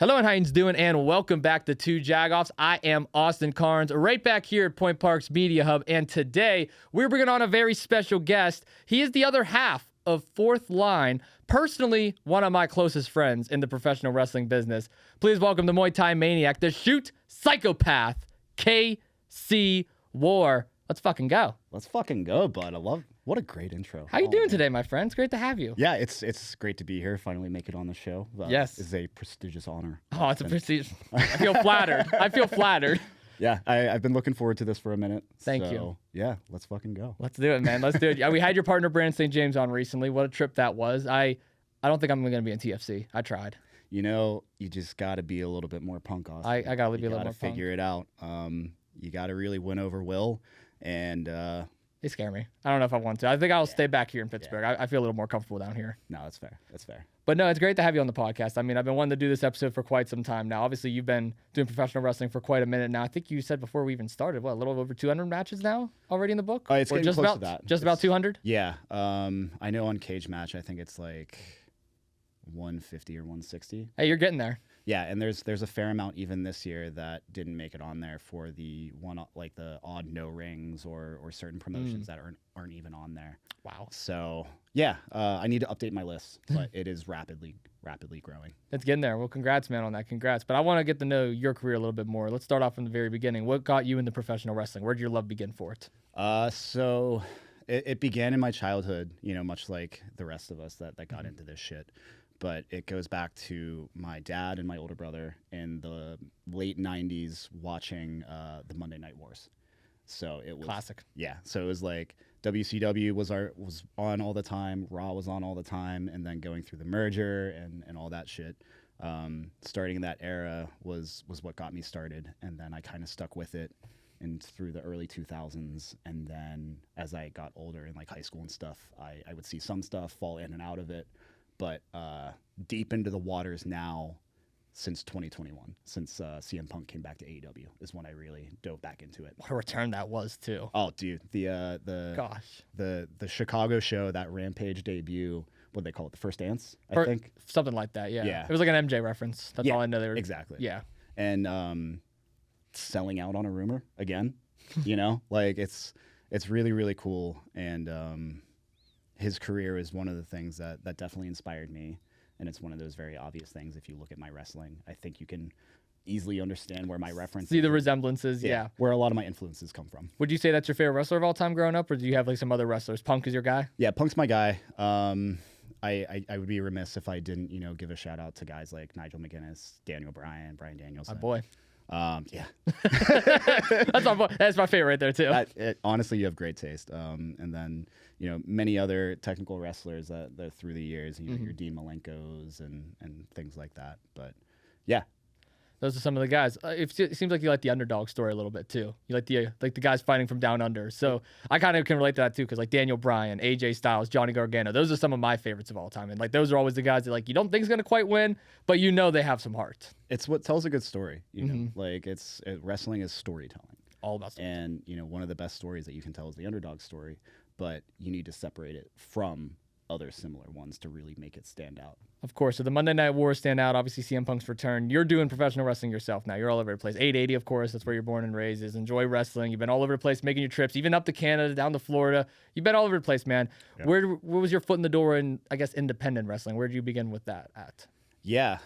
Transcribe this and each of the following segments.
Hello and how you doing, and welcome back to Two Jagoffs. I am Austin Cairns, right back here at Point Park's Media Hub, and today we're bringing on a very special guest. He is the other half of Fourth Line, personally one of my closest friends in the professional wrestling business. Please welcome the Muay Thai maniac, the shoot psychopath, KC Warr. Let's fucking go. Let's fucking go, bud. What a great intro. How you doing today, my friend? It's great to have you. Yeah, it's great to be here. Finally make it on the show. Yes. It's a prestigious honor. Oh, it's a prestigious. I feel flattered. Yeah, I've been looking forward to this for a minute. Thank you. Yeah, let's fucking go. Let's do it, man. Let's do it. Yeah, we had your partner, Brandon St. James, on recently. What a trip that was. I don't think I'm going to be in TFC. I tried. You know, you just got to be a little bit more punk, Austin. I got to be a little more punk. You got to figure it out. You got to really win over Will, and... They scare me. I don't know if I want to. I think I'll stay back here in Pittsburgh. I feel a little more comfortable down here. No, that's fair. That's fair. But no, it's great to have you on the podcast. I mean, I've been wanting to do this episode for quite some time now. Obviously, you've been doing professional wrestling for quite a minute now. I think you said before we even started, a little over 200 matches now already in the book? It's getting just close about, to that. Just about 200? Yeah. I know on Cage Match, I think it's like 150 or 160. Hey, you're getting there. Yeah, and there's a fair amount even this year that didn't make it on there for the one, like the odd no rings or certain promotions that aren't even on there. Wow. So yeah, I need to update my list, but it is rapidly growing. It's getting there. Well, congrats, man, on that. Congrats. But I want to get to know your career a little bit more. Let's start off from the very beginning. What got you into professional wrestling? Where did your love begin for it? So it began in my childhood, you know, much like the rest of us that got into this shit. But it goes back to my dad and my older brother in the late 90s watching the Monday Night Wars. So it was classic. Yeah. So it was like WCW was on all the time, Raw was on all the time, and then going through the merger and all that shit. Starting in that era was what got me started, and then I kind of stuck with it and through the early 2000s. And then as I got older in like high school and stuff, I would see some stuff, fall in and out of it. But deep into the waters now, since 2021, since CM Punk came back to AEW, is when I really dove back into it. What a return that was too. Oh, dude, the Chicago show, that Rampage debut, what do they call it, the First Dance? I think something like that. Yeah. Yeah. It was like an MJ reference. That's all I know. They were exactly. Yeah. And selling out on a rumor again, you know, like it's really, really cool. And his career is one of the things that definitely inspired me. And it's one of those very obvious things. If you look at my wrestling, I think you can easily understand where my references... See the resemblances, yeah. Where a lot of my influences come from. Would you say that's your favorite wrestler of all time growing up, or do you have like some other wrestlers? Punk is your guy? Yeah, Punk's my guy. I would be remiss if I didn't, you know, give a shout out to guys like Nigel McGuinness, Daniel Bryan, Brian Danielson. My boy. Yeah. That's my boy. That's my favorite right there too. Honestly, you have great taste. And then, you know, many other technical wrestlers that through the years, you know, your Dean Malenkos and things like that. But yeah. Those are some of the guys. It seems like you like the underdog story a little bit too. You like the guys fighting from down under. So I kind of can relate to that too, because like Daniel Bryan, AJ Styles, Johnny Gargano, those are some of my favorites of all time. And like those are always the guys that like you don't think is gonna quite win, but you know they have some heart. It's what tells a good story. You know, like wrestling is storytelling. All about story. And you know, one of the best stories that you can tell is the underdog story, but you need to separate it from other similar ones to really make it stand out. Of course. So the Monday Night Wars stand out. Obviously, CM Punk's return. You're doing professional wrestling yourself now. You're all over the place. 880, of course. That's where you're born and raised. Is enjoy wrestling. You've been all over the place, making your trips, even up to Canada, down to Florida. You've been all over the place, man. Yeah. Where was your foot in the door in, I guess, independent wrestling? Where did you begin with that at? Yeah.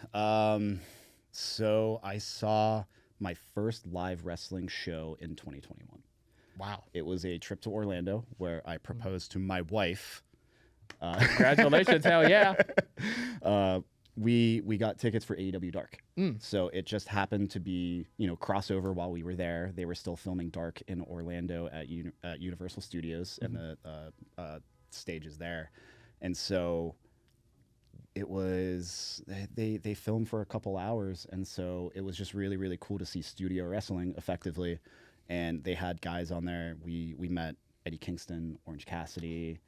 So I saw my first live wrestling show in 2021. Wow. It was a trip to Orlando where I proposed to my wife. Congratulations, hell yeah. We got tickets for AEW Dark. So it just happened to be, you know, crossover while we were there. They were still filming Dark in Orlando at Universal Studios and the stages there. And so it was, they filmed for a couple hours. And so it was just really, really cool to see studio wrestling effectively. And they had guys on there. We met Eddie Kingston, Orange Cassidy,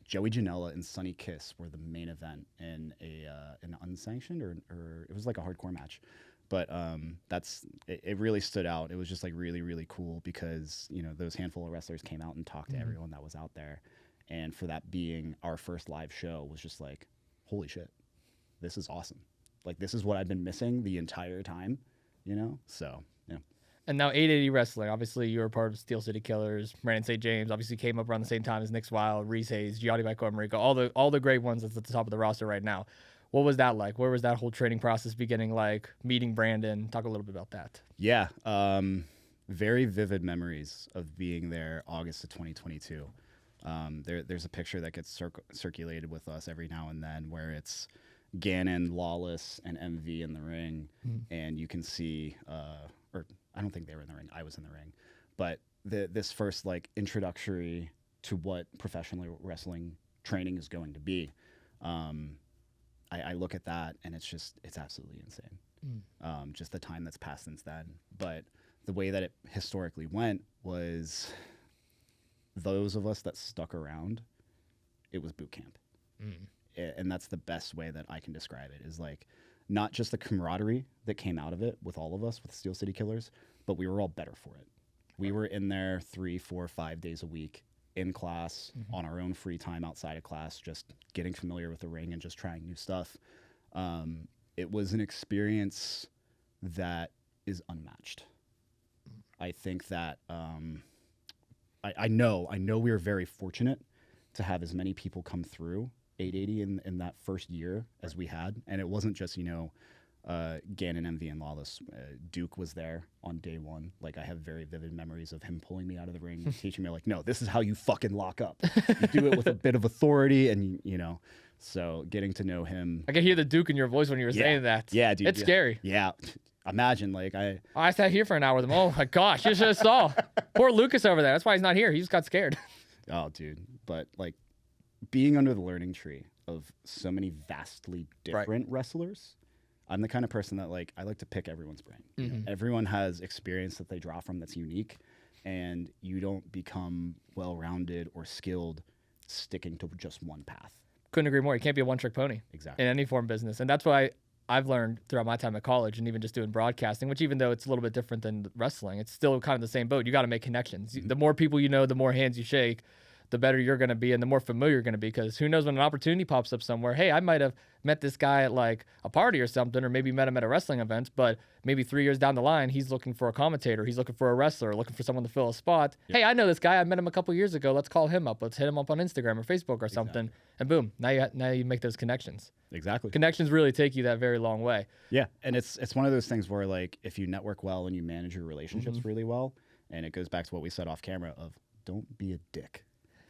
Joey Janela and Sonny Kiss were the main event in an unsanctioned or it was like a hardcore match, but it really stood out. It was just like really, really cool because, you know, those handful of wrestlers came out and talked to everyone that was out there, and for that being our first live show was just like, holy shit, this is awesome. Like, this is what I've been missing the entire time, you know? So, yeah. And now 880 Wrestling, obviously you were part of Steel City Killers. Brandon St. James obviously came up around the same time as Nick Wild, Reese Hayes, Gianni Michael Americo, all the great ones that's at the top of the roster right now. What was that like? Where was that whole training process beginning like? Meeting Brandon? Talk a little bit about that. Yeah. Very vivid memories of being there August of 2022. There's a picture that gets circulated with us every now and then where it's Gannon, Lawless, and MV in the ring. And you can see, or I don't think they were in the ring. I was in the ring. But this first like introductory to what professional wrestling training is going to be. I look at that and it's absolutely insane. Just the time that's passed since then. But the way that it historically went was those of us that stuck around, it was boot camp. And that's the best way that I can describe it, is like not just the camaraderie that came out of it with all of us with Steel City Killers, but we were all better for it. We were in there 3, 4, 5 days a week in class, on our own free time outside of class, just getting familiar with the ring and just trying new stuff. It was an experience that is unmatched. I think that I know we were very fortunate to have as many people come through 880 in that first year as we had. And it wasn't just, Gannon, MV, and Lawless. Duke was there on day one. Like, I have very vivid memories of him pulling me out of the ring and teaching me, like, no, this is how you fucking lock up. You do it with a bit of authority, and, so getting to know him. I could hear the Duke in your voice when you were saying that. Yeah, dude. It's scary. Yeah. Imagine, like, I sat here for an hour with him. Oh, my gosh. You should have saw. Poor Lucas over there. That's why he's not here. He just got scared. Oh, dude. But, like, being under the learning tree of so many vastly different wrestlers, I'm the kind of person that, like, I like to pick everyone's brain. You know, everyone has experience that they draw from that's unique, and you don't become well-rounded or skilled sticking to just one path. Couldn't agree more. You can't be a one-trick pony. Exactly. In any form of business. And that's why I've learned throughout my time at college and even just doing broadcasting, which even though it's a little bit different than wrestling, it's still kind of the same boat. You got to make connections. The more people you know, the more hands you shake, the better you're going to be and the more familiar you're going to be, because who knows when an opportunity pops up somewhere. Hey, I might have met this guy at like a party or something, or maybe met him at a wrestling event, but maybe 3 years down the line, he's looking for a commentator. He's looking for a wrestler, looking for someone to fill a spot. Yep. Hey, I know this guy. I met him a couple years ago. Let's call him up. Let's hit him up on Instagram or Facebook or something. And boom, now you make those connections. Exactly. Connections really take you that very long way. Yeah. And it's one of those things where, like, if you network well and you manage your relationships really well, and it goes back to what we said off camera of don't be a dick.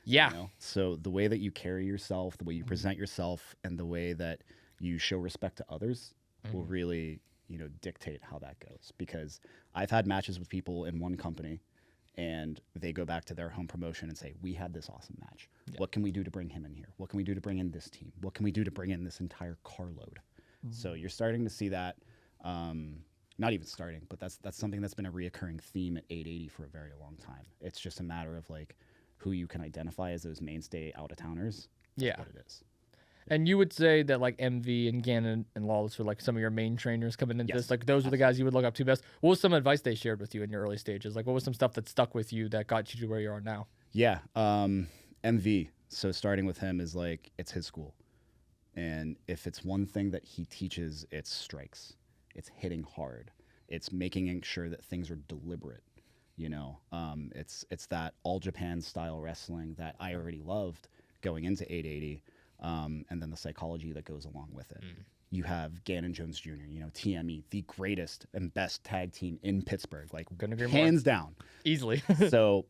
Yeah. So the way that you carry yourself, the way you present yourself, and the way that you show respect to others will really, dictate how that goes. Because I've had matches with people in one company, and they go back to their home promotion and say, we had this awesome match. Yeah. What can we do to bring him in here? What can we do to bring in this team? What can we do to bring in this entire carload? So you're starting to see that, not even starting, but that's something that's been a reoccurring theme at 880 for a very long time. It's just a matter of, like, who you can identify as those mainstay out-of-towners. That's what it is. And you would say that, like, MV and Gannon and Lawless are, like, some of your main trainers coming into this? Like, those are the guys you would look up to best? What was some advice they shared with you in your early stages? Like, what was some stuff that stuck with you that got you to where you are now? Yeah. MV. So starting with him is, like, it's his school. And if it's one thing that he teaches, it's strikes. It's hitting hard. It's making sure that things are deliberate. It's that all Japan style wrestling that I already loved going into 880, and then the psychology that goes along with it. You have Gannon Jones Jr., TME, the greatest and best tag team in Pittsburgh, like hands down. Easily. So,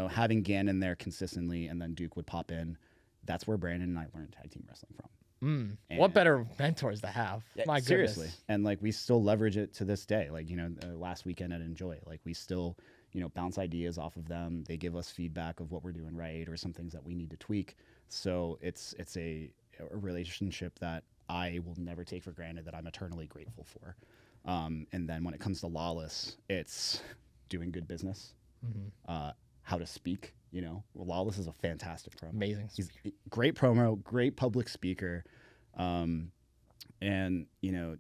having Gannon there consistently, and then Duke would pop in, that's where Brandon and I learned tag team wrestling from. What better mentors to have? My goodness. Seriously. And, like, we still leverage it to this day. Like, last weekend at Enjoy, like, we still bounce ideas off of them. They give us feedback of what we're doing right or some things that we need to tweak. So it's a relationship that I will never take for granted, that I'm eternally grateful for. And then when it comes to Lawless, it's doing good business, how to speak. Lawless is a fantastic promo. Amazing. He's great promo, great public speaker. And,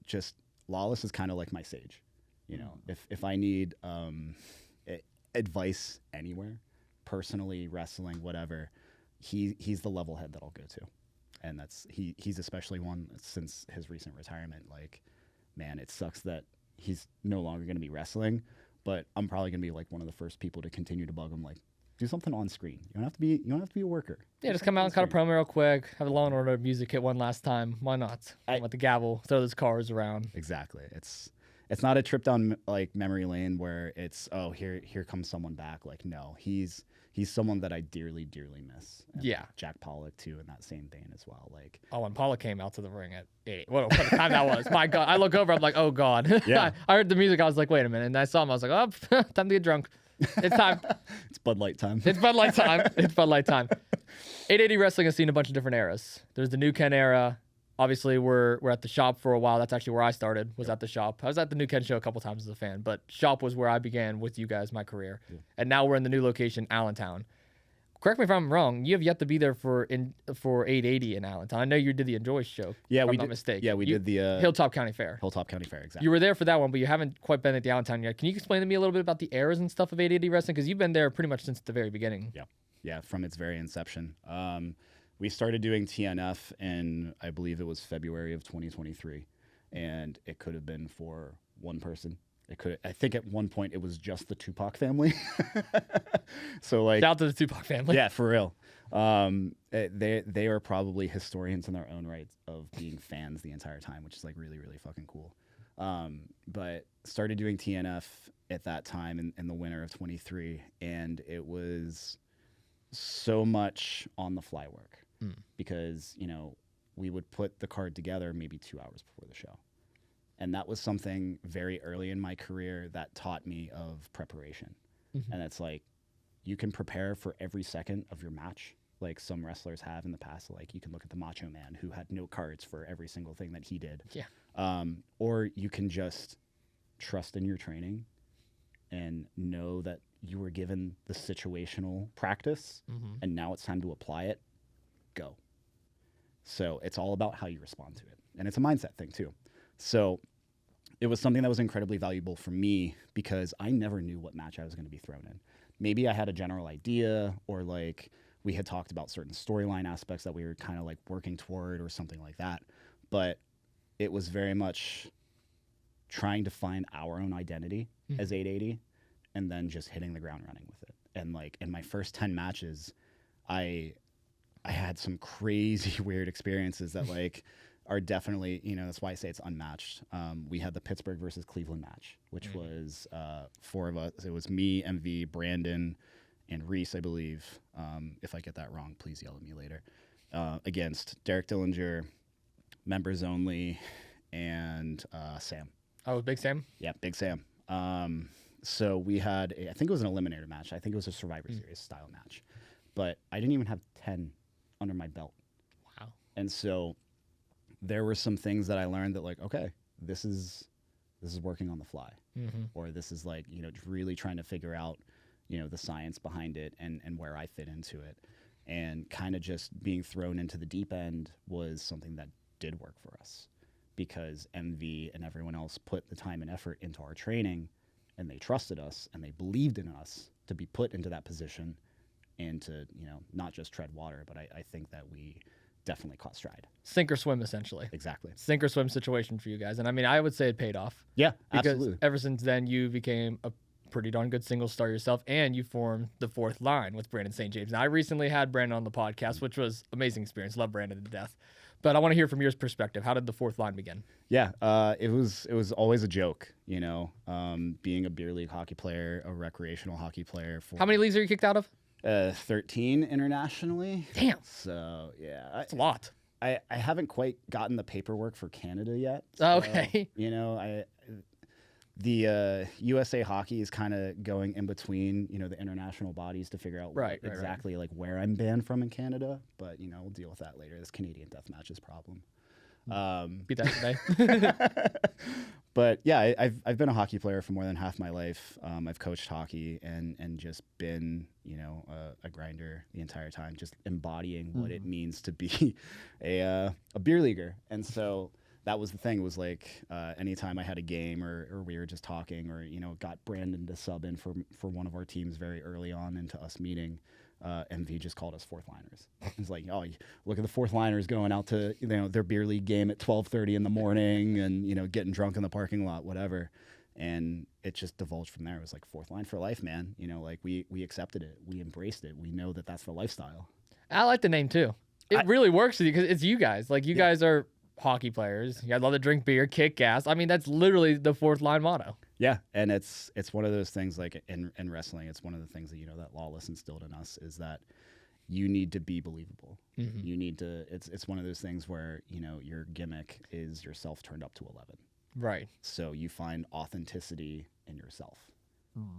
just Lawless is kind of like my sage. If I need advice anywhere, personally, wrestling, whatever, he's the level head that I'll go to. and he's especially one since his recent retirement. Like, man, it sucks that he's no longer going to be wrestling, but I'm probably going to be like one of the first people to continue to bug him. Like, do something on screen. You don't have to be a worker. Yeah, just come out and cut a promo real quick. Have a Law and Order music hit one last time. Why not? With the gavel, throw those cars around. Exactly. It's not a trip down like memory lane where it's here comes someone back. Like, no, he's someone that I dearly miss. And Jack Pollock too, in that same vein as well. Like, when Pollock came out to the ring at 8, what a time that was! My God, I look over, I'm like, oh God. Yeah. I heard the music, I was like, wait a minute, and I saw him, I was like, oh, time to get drunk. It's time. It's Bud Light time. It's Bud Light time. It's Bud Light time. 880 Wrestling has seen a bunch of different eras. There's the New Ken era. Obviously, we're at the shop for a while. That's actually where I started, was at the shop. I was at the New Ken show a couple times as a fan, but shop was where I began with you guys, my career. Yeah. And now we're in the new location, Allentown. Correct me if I'm wrong. You have yet to be there for 880 in Allentown. I know you did the Enjoy show. Yeah, if we I'm not did. mistaken. Yeah, we did the Hilltop County Fair. Hilltop County Fair, exactly. You were there for that one, but you haven't quite been at the Allentown yet. Can you explain to me a little bit about the eras and stuff of 880 Wrestling? Because you've been there pretty much since the very beginning. Yeah, from its very inception. We started doing TNF in, I believe it was February of 2023, and it could have been for one person. I think at one point it was just the Tupac family. So like, shout out to the Tupac family. Yeah, for real. They are probably historians in their own right of being fans the entire time, which is like really fucking cool. But started doing TNF at that time in the winter of 23, and it was so much on the fly work because we would put the card together maybe 2 hours before the show. And that was something very early in my career that taught me of preparation. Mm-hmm. And it's like, you can prepare for every second of your match, like some wrestlers have in the past. Like, you can look at the Macho Man, who had no cards for every single thing that he did. Yeah. Or you can just trust in your training and know that you were given the situational practice, and now it's time to apply it. Go. So it's all about how you respond to it. And it's a mindset thing too. So it was something that was incredibly valuable for me because I never knew what match I was going to be thrown in. Maybe I had a general idea, or like we had talked about certain storyline aspects that we were kind of like working toward or something like that. But it was very much trying to find our own identity as 880 and then just hitting the ground running with it. And like in my first 10 matches, I had some crazy weird experiences that like are definitely, that's why I say it's unmatched. We had the Pittsburgh versus Cleveland match, which was 4 of us. It was me, MV, Brandon, and Reese, I believe. If I get that wrong, please yell at me later. Against Derek Dillinger, members only, and Sam. Oh, Big Sam? Yeah, Big Sam. So we had, I think it was an eliminator match. I think it was a Survivor Series style match. But I didn't even have 10 under my belt. Wow. And so there were some things that I learned that like, okay, this is working on the fly, or this is like, really trying to figure out, the science behind it and where I fit into it. And kind of just being thrown into the deep end was something that did work for us because MV and everyone else put the time and effort into our training, and they trusted us and they believed in us to be put into that position and to, not just tread water, but I think that we definitely caught stride. Sink or swim, essentially. Exactly. Sink or swim situation for you guys. And I mean, I would say it paid off. Yeah, because absolutely. Ever since then, you became a pretty darn good single star yourself, and you formed the Fourth Line with Brandon St. James. Now, I recently had Brandon on the podcast, which was amazing experience. Love Brandon to death. But I want to hear from your perspective. How did the Fourth Line begin? Yeah, it was always a joke, being a beer league hockey player, a recreational hockey player. How many leagues are you kicked out of? 13 internationally. Damn. So, yeah. That's a lot. I haven't quite gotten the paperwork for Canada yet. So, okay. The USA Hockey is kind of going in between, the international bodies to figure out exactly like where I'm banned from in Canada. But, we'll deal with that later. This Canadian deathmatches problem. Beat that today. But yeah, I've been a hockey player for more than half my life. I've coached hockey and just been, a grinder the entire time, just embodying what it means to be a beer leaguer. And so that was the thing, was like anytime I had a game or we were just talking or, got Brandon to sub in for one of our teams very early on into us meeting, MV just called us fourth liners. He's like, oh, look at the fourth liners going out to their beer league game at 12:30 in the morning, and getting drunk in the parking lot, whatever. And it just divulged from there. It was like fourth line for life, man. Like we accepted it, we embraced it. We know that that's the lifestyle. I like the name too. It really works with you because it's you guys. Like you guys are hockey players. You guys love to drink beer, kick gas. I mean, that's literally the fourth line motto. Yeah, and it's one of those things, like in wrestling, it's one of the things that that Lawless instilled in us, is that you need to be believable. You need to. It's one of those things where your gimmick is yourself turned up to 11. Right. So you find authenticity in yourself,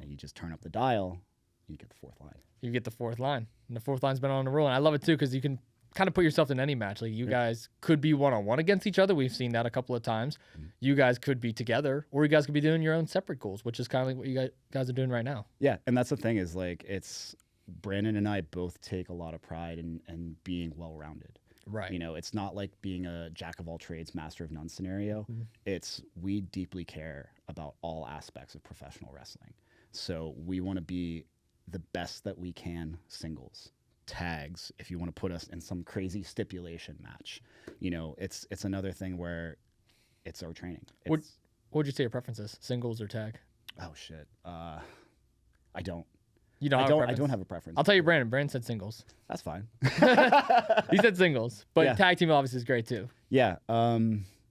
and you just turn up the dial. You get the fourth line. You get the fourth line, and the fourth line's been on a roll, and I love it too because you can kind of put yourself in any match. Like you guys could be one-on-one against each other. We've seen that a couple of times. You guys could be together, or you guys could be doing your own separate goals, which is kind of like what you guys are doing right now. Yeah, and that's the thing is, like, it's Brandon and I both take a lot of pride in being well-rounded. Right. It's not like being a jack of all trades, master of none scenario. It's we deeply care about all aspects of professional wrestling. So we want to be the best that we can singles. Tags, if you want to put us in some crazy stipulation match, it's another thing where it's our training. What would you say your preference is, singles or tag? Oh shit, I don't. You don't. I don't have a preference. I'll tell you, Brandon. Brandon said singles. That's fine. He said singles, but tag team obviously is great too. Yeah,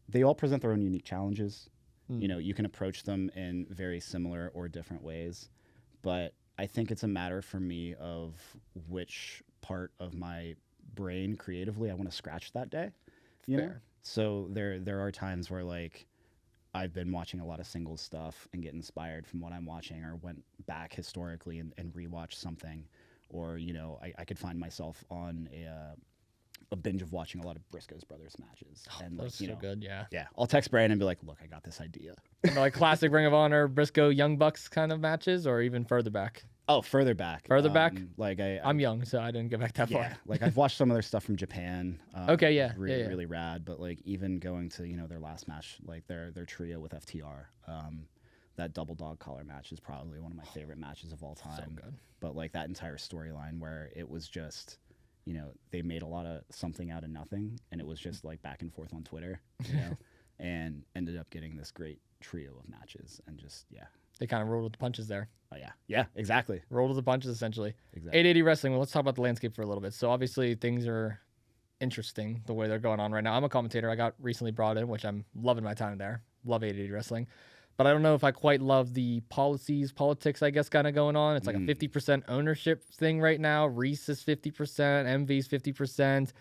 they all present their own unique challenges. You can approach them in very similar or different ways, but I think it's a matter for me of which part of my brain creatively I want to scratch that day. You know? So there are times where, like, I've been watching a lot of singles stuff and get inspired from what I'm watching, or went back historically and rewatched something, or I could find myself on a binge of watching a lot of Briscoe's brothers matches. And That's so good, yeah. Yeah, I'll text Brandon and be like, look, I got this idea. Like classic Ring of Honor, Briscoe, Young Bucks kind of matches, or even further back? Oh, further back. Further back? Like I'm young, so I didn't get back that far. Like I've watched some of their stuff from Japan. Okay, yeah. Really rad. But like even going to, their last match, like their trio with FTR, that double dog collar match is probably one of my favorite matches of all time. So good. But like that entire storyline where it was just, they made a lot of something out of nothing, and it was just like back and forth on Twitter, and ended up getting this great trio of matches, and just, They kind of rolled with the punches there. Oh, yeah. Yeah, exactly. Rolled with the punches, essentially. Exactly. 880 Wrestling, well, let's talk about the landscape for a little bit. So, obviously, things are interesting the way they're going on right now. I'm a commentator. I got recently brought in, which I'm loving my time there. Love 880 Wrestling. But I don't know if I quite love the politics, I guess, kind of going on. It's like a 50% ownership thing right now. Reese is 50%, MV's 50%.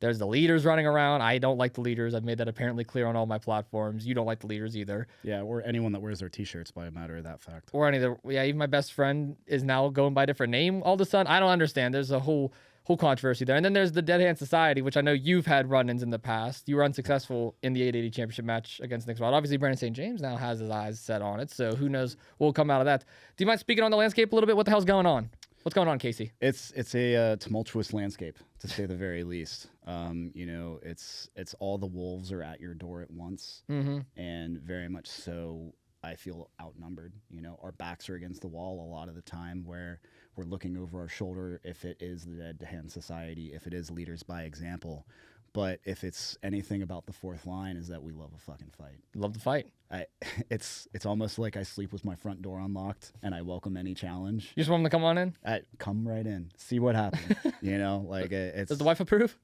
There's the leaders running around. I don't like the leaders. I've made that apparently clear on all my platforms. You don't like the leaders either. Yeah, or anyone that wears their T-shirts, by a matter of that fact. Or even my best friend is now going by a different name all of a sudden. I don't understand. There's a whole controversy there. And then there's the Dead Hand Society, which I know you've had run-ins in the past. You were unsuccessful in the 880 championship match against Nick Swad. Obviously, Brandon St. James now has his eyes set on it, so who knows what will come out of that. Do you mind speaking on the landscape a little bit? What the hell's going on? What's going on, Casey? It's a tumultuous landscape, to say the very least. It's all the wolves are at your door at once, and very much so. I feel outnumbered. Our backs are against the wall a lot of the time, where we're looking over our shoulder if it is the Dead Hand Society, if it is leaders by example. But if it's anything about the fourth line, is that we love a fucking fight. Love the fight. It's almost like I sleep with my front door unlocked, and I welcome any challenge. You just want them to come on in? Come right in. See what happens. Does the wife approve?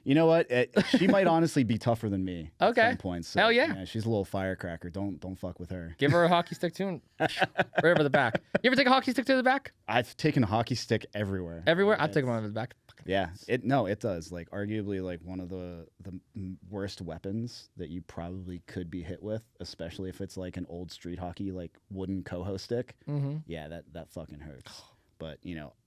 You know what? She might honestly be tougher than me at some points. So, hell yeah. She's a little firecracker. Don't fuck with her. Give her a hockey stick too, and right over the back. You ever take a hockey stick to the back? I've taken a hockey stick everywhere. Everywhere? I've taken one over the back. Yeah, it does. Like, arguably, like one of the worst weapons that you probably could be hit with, especially if it's like an old street hockey, like wooden coho stick. Yeah, that fucking hurts. But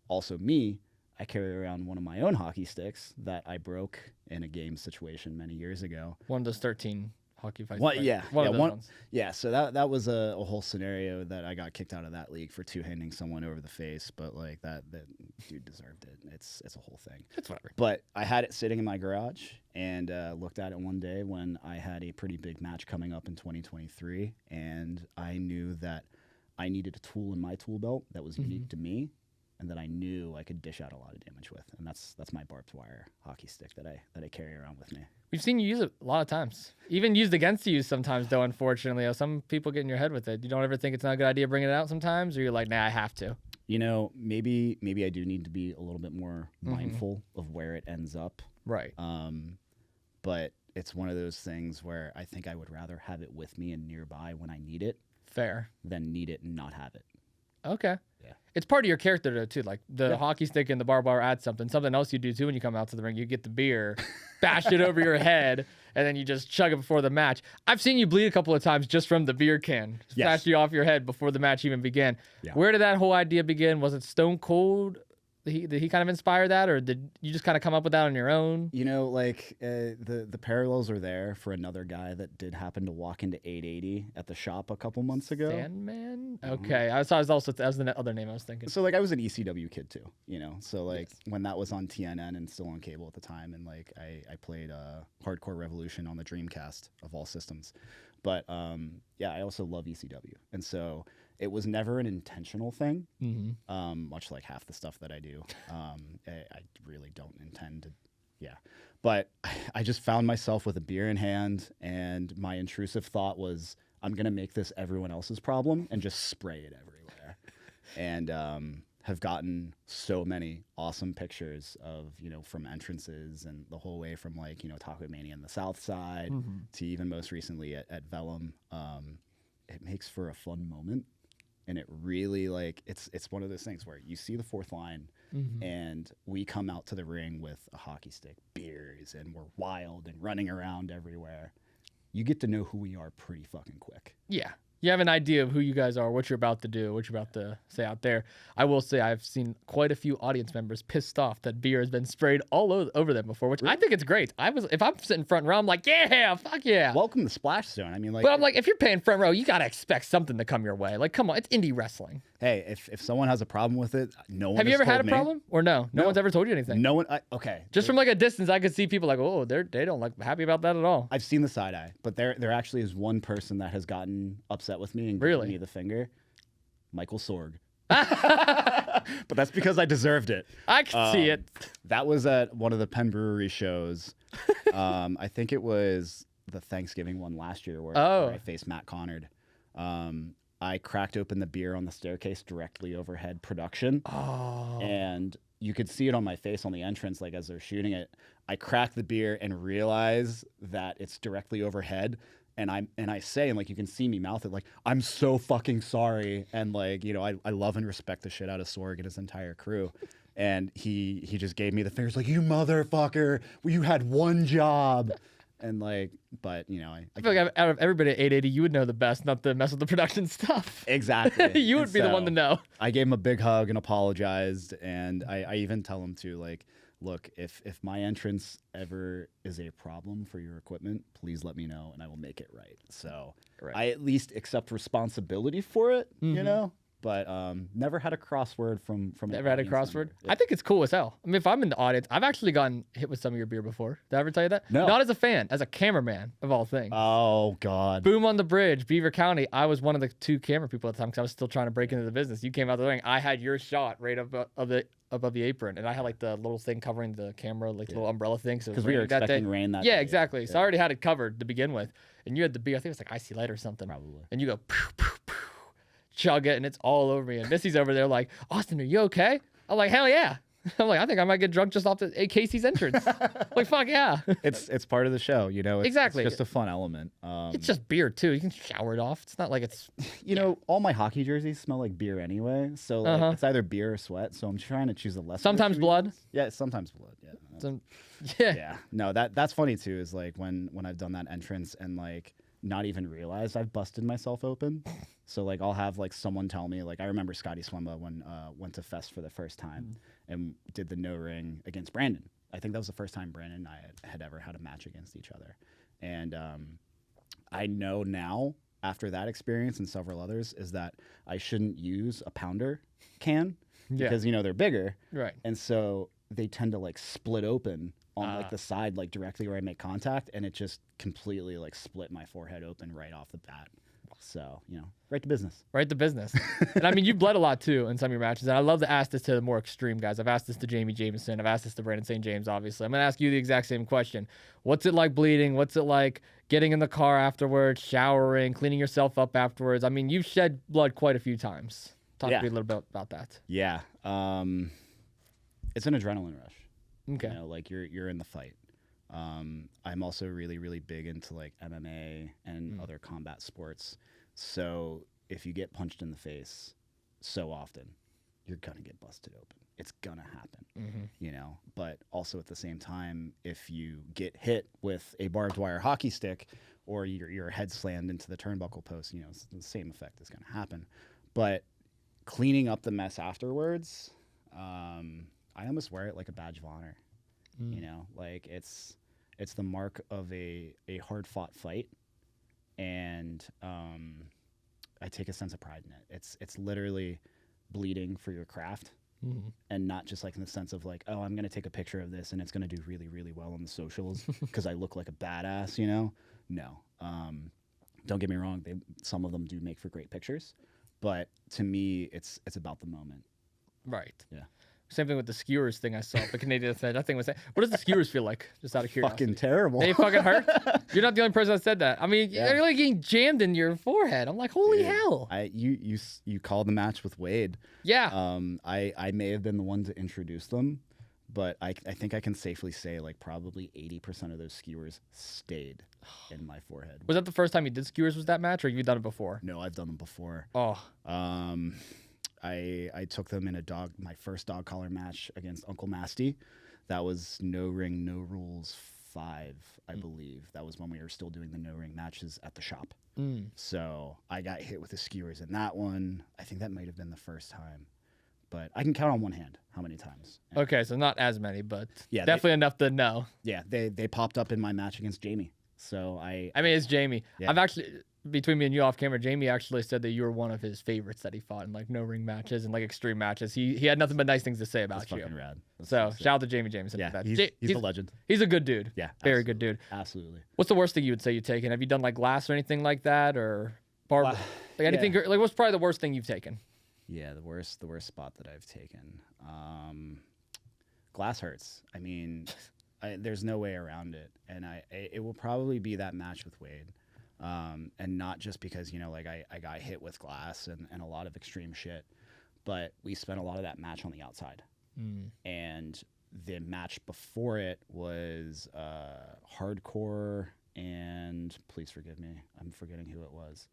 also me, I carry around one of my own hockey sticks that I broke in a game situation many years ago. One of those 13 hockey fights. One of those ones. Yeah, so that was a whole scenario that I got kicked out of that league for two-handing someone over the face, but like that dude deserved it. It's a whole thing. It's whatever. But I had it sitting in my garage and looked at it one day when I had a pretty big match coming up in 2023, and I knew that I needed a tool in my tool belt that was unique to me. and that I knew I could dish out a lot of damage with, and that's my barbed wire hockey stick that I carry around with me. We've seen you use it a lot of times, even used against you sometimes. Though, unfortunately, some people get in your head with it. You don't ever think it's not a good idea bringing it out sometimes, or you're like, nah, I have to. You know, maybe I do need to be a little bit more mindful of where it ends up. Right. But it's one of those things where I think I would rather have it with me and nearby when I need it. Fair. Than need it and not have it. Okay. Yeah. It's part of your character though too. Like the hockey stick and the barbed wire add something. Something else you do too when you come out to the ring. You get the beer, bash it over your head, and then you just chug it before the match. I've seen you bleed a couple of times just from the beer can. Splash you off your head before the match even began. Yeah. Where did that whole idea begin? Was it Stone Cold? Did he kind of inspire that, or did you just kind of come up with that on your own? You know, like the parallels are there for another guy that did happen to walk into 880 at the shop a couple months ago. Sandman? Okay, I was also that was the other name I was thinking. So like I was an ECW kid too, you know. So like when that was on TNN and still on cable at the time, and like I played Hardcore Revolution on the Dreamcast of all systems, but I also love ECW, and so. It was never an intentional thing, much like half the stuff that I do. I really don't intend to, But I just found myself with a beer in hand, and my intrusive thought was, I'm going to make this everyone else's problem and just spray it everywhere. And have gotten so many awesome pictures of, you know, from entrances and the whole way from like, you know, Taco Mania on the South Side to even most recently at Vellum. It makes for a fun moment. And it really like it's one of those things where you see the fourth line and we come out to the ring with a hockey stick, beers, and we're wild and running around everywhere. You get to know who we are pretty fucking quick. Yeah. You have an idea of who you guys are, what you're about to do, what you're about to say out there. I will say I've seen quite a few audience members pissed off that beer has been sprayed all over them before, which I think it's great. If I'm sitting front row, I'm like, yeah, fuck yeah. Welcome to Splash Zone. I mean, like, but I'm like, if you're paying front row, you gotta expect something to come your way. Like, come on, it's indie wrestling. Hey, if someone has a problem with it, no one. Have you ever had a me. problem or no? No one's ever told you anything. No one. Okay. Just from like a distance, I could see people like, oh, they don't like happy about that at all. I've seen the side eye, but there actually is one person that has gotten upset with me and really given me the finger. Michael Sorg. But that's because I deserved it. I can see it. That was at one of the Penn Brewery shows. I think it was the Thanksgiving one last year where I faced Matt Connard. I cracked open the beer on the staircase directly overhead production. And you could see it on my face on the entrance, like as they're shooting it. I cracked the beer and realize that it's directly overhead. And I say, and like you can see me mouth it, like, I'm so fucking sorry. And like, you know, I love and respect the shit out of Sorg and his entire crew. And he just gave me the fingers like, you motherfucker, well, you had one job. And like, but you know, I feel like out of everybody at 880, you would know the best, not to mess with the production stuff. Exactly. You would be the one to know. I gave him a big hug and apologized. And I even tell him to like, look, if my entrance ever is a problem for your equipment, please let me know and I will make it right. So I at least accept responsibility for it, you know? But never had a crossword from never had a crossword. Yeah. I think it's cool as hell. I mean, if I'm in the audience, I've actually gotten hit with some of your beer before. Did I ever tell you that? No. Not as a fan, as a cameraman of all things. Oh God. Boom on the Bridge, Beaver County. I was one of the 2 camera people at the time because I was still trying to break into the business. You came out the ring. I had your shot right above the apron, and I had like the little thing covering the camera, like the little umbrella thing. So because we were expecting rain that day. Yeah, exactly. So I already had it covered to begin with, and you had the beer. I think it was like Icy Light or something. Probably. And you go. Poof, poof, poof. Chug it and it's all over me. And Missy's over there like, Austin, are you okay? I'm like, hell yeah. I'm like, I think I might get drunk just off the KC's entrance. Like, fuck yeah. It's part of the show, you know. Exactly. It's just a fun element. It's just beer too. You can shower it off. It's not like it's. You know, all my hockey jerseys smell like beer anyway. So like, it's either beer or sweat. So I'm trying to choose the less. Sometimes blood. Yeah, sometimes blood. Yeah. Yeah. No, that's funny too. Is like when I've done that entrance and like not even realized I've busted myself open. So like I'll have like someone tell me, like I remember Scotty Swimba when went to Fest for the first time and did the no ring against Brandon. I think that was the first time Brandon and I had ever had a match against each other. And I know now after that experience and several others is that I shouldn't use a pounder can because, you know, they're bigger. Right. And so they tend to like split open on like the side, like directly where I make contact. And it just completely like split my forehead open right off the bat. So, right to business. Right, the business. And I mean, you bled a lot too in some of your matches. And I love to ask this to the more extreme guys. I've asked this to Jamie Jameson. I've asked this to Brandon St. James, obviously. I'm going to ask you the exact same question. What's it like bleeding? What's it like getting in the car afterwards, showering, cleaning yourself up afterwards? I mean, you've shed blood quite a few times. Talk to me a little bit about that. Yeah. It's an adrenaline rush. Okay. Like you're in the fight. I'm also really, really big into like MMA and other combat sports. So if you get punched in the face so often, you're going to get busted open. It's going to happen, But also at the same time, if you get hit with a barbed wire hockey stick or your head slammed into the turnbuckle post, it's the same effect is going to happen. But cleaning up the mess afterwards, I almost wear it like a badge of honor. Like it's the mark of a hard-fought fight. And I take a sense of pride in it. It's literally bleeding for your craft, and not just like in the sense of like, oh, I'm gonna take a picture of this and it's gonna do really, really well on the socials because I look like a badass. No. Don't get me wrong. Some of them do make for great pictures, but to me, it's about the moment. Right. Yeah. Same thing with the skewers thing I saw. The Canadian said that thing was. What does the skewers feel like? Just out of curiosity. Fucking terrible. They fucking hurt. You're not the only person that said that. I mean, you're like getting jammed in your forehead. I'm like, holy hell. You called the match with Wade. Yeah. I may have been the one to introduce them, but I think I can safely say like probably 80% of those skewers stayed in my forehead. Was that the first time you did skewers? Was that match, or have you done it before? No, I've done them before. Oh. I took them in my first dog collar match against Uncle Masty. That was no ring, no rules 5, I believe. That was when we were still doing the no ring matches at the shop. So I got hit with the skewers in that one. I think that might have been the first time, but I can count on one hand how many times. Okay, so not as many, but definitely enough to know. Yeah, they popped up in my match against Jamie. So I mean, it's Jamie. Yeah. I've actually, between me and you off camera, Jamie actually said that you were one of his favorites that he fought in like no ring matches and like extreme matches. He had nothing but nice things to say about That's you. fucking rad. So shout out to Jamie Jameson. Yeah, for that. he's a legend. He's a good dude. Yeah, very good dude. Absolutely. What's the worst thing you would say you've taken? Have you done like glass or anything like that, or like anything? Like what's probably the worst thing you've taken? Yeah, the worst spot that I've taken. Glass hurts. I mean, there's no way around it, and it will probably be that match with Wade, and not just because like I got hit with glass and a lot of extreme shit, but we spent a lot of that match on the outside, and the match before it was hardcore, and please forgive me, I'm forgetting who it was.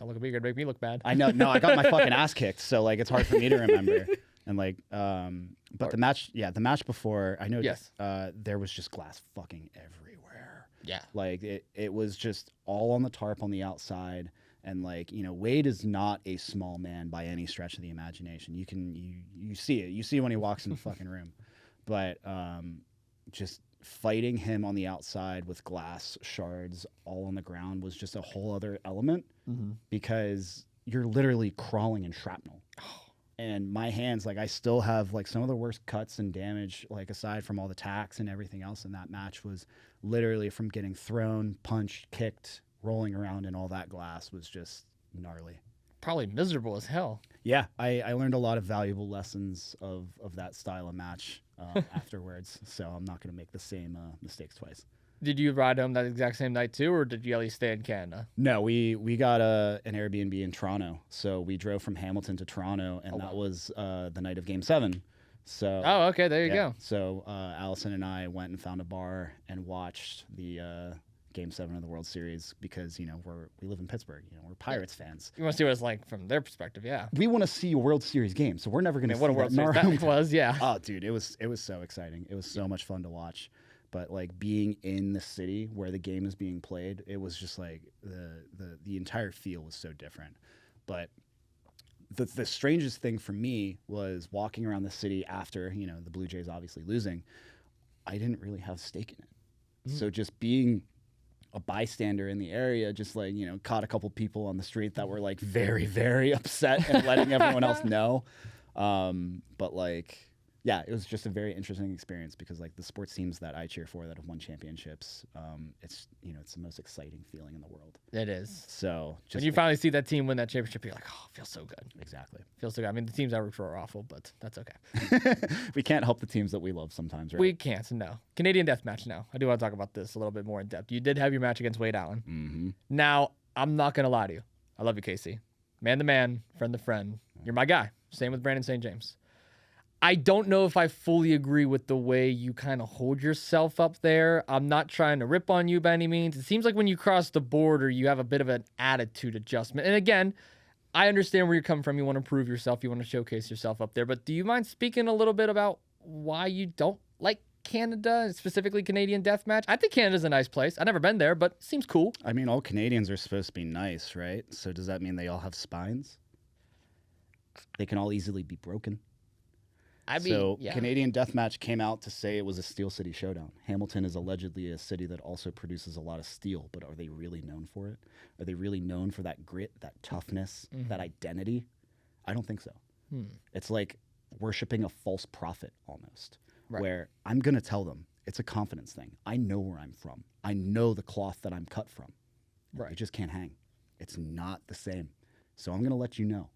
Don't look at me, you're gonna make me look bad. I know, no, I got my fucking ass kicked, so like it's hard for me to remember. And like, but the match before, I know, there was just glass fucking everywhere. Yeah, like it was just all on the tarp on the outside, and like Wade is not a small man by any stretch of the imagination. You see it, you see when he walks in the fucking room, but just fighting him on the outside with glass shards all on the ground was just a whole other element, because you're literally crawling in shrapnel. And my hands, like I still have like some of the worst cuts and damage, like aside from all the tacks and everything else in that match, was literally from getting thrown, punched, kicked, rolling around, and all that glass was just gnarly. Probably miserable as hell. Yeah, I learned a lot of valuable lessons of that style of match afterwards, so I'm not going to make the same mistakes twice. Did you ride home that exact same night too, or did you at least stay in Canada? No, we got an Airbnb in Toronto, so we drove from Hamilton to Toronto, and that was the night of Game 7. So okay, there you go. So Allison and I went and found a bar and watched the Game 7 of the World Series, because we live in Pittsburgh, we're Pirates fans. You want to see what it's like from their perspective, yeah. We want to see a World Series game, so we're never going to see what a World Series that was, yeah. Oh, dude, it was so exciting. It was so much fun to watch. But like being in the city where the game is being played, it was just like the entire feel was so different. But the strangest thing for me was walking around the city after the Blue Jays obviously losing. I didn't really have stake in it, so just being a bystander in the area, just like caught a couple people on the street that were like very, very upset and letting everyone else know. But like yeah, it was just a very interesting experience because like the sports teams that I cheer for that have won championships, it's it's the most exciting feeling in the world. It is. So just When you finally see that team win that championship, you're like, oh, it feels so good. exactly. Feels so good. I mean, the teams I root for are awful, but that's okay. We can't help the teams that we love sometimes, right? We can't, no. Canadian Deathmatch now. I do want to talk about this a little bit more in depth. You did have your match against Wade Allen. Mm-hmm. Now, I'm not going to lie to you. I love you, KC. Man to man, friend to friend. You're my guy. Same with Brandon St. James. I don't know if I fully agree with the way you kind of hold yourself up there. I'm not trying to rip on you by any means. It seems like when you cross the border, you have a bit of an attitude adjustment. And again, I understand where you're coming from. You want to prove yourself. You want to showcase yourself up there. But do you mind speaking a little bit about why you don't like Canada, specifically Canadian Deathmatch? I think Canada's a nice place. I've never been there, but it seems cool. I mean, all Canadians are supposed to be nice, right? So does that mean they all have spines? They can all easily be broken. Yeah. Canadian Deathmatch came out to say it was a Steel City showdown. Hamilton is allegedly a city that also produces a lot of steel, but are they really known for it? Are they really known for that grit, that toughness, that identity? I don't think so. It's like worshiping a false prophet almost, where I'm going to tell them it's a confidence thing. I know where I'm from. I know the cloth that I'm cut from. Right. You just can't hang. It's not the same. So I'm going to let you know.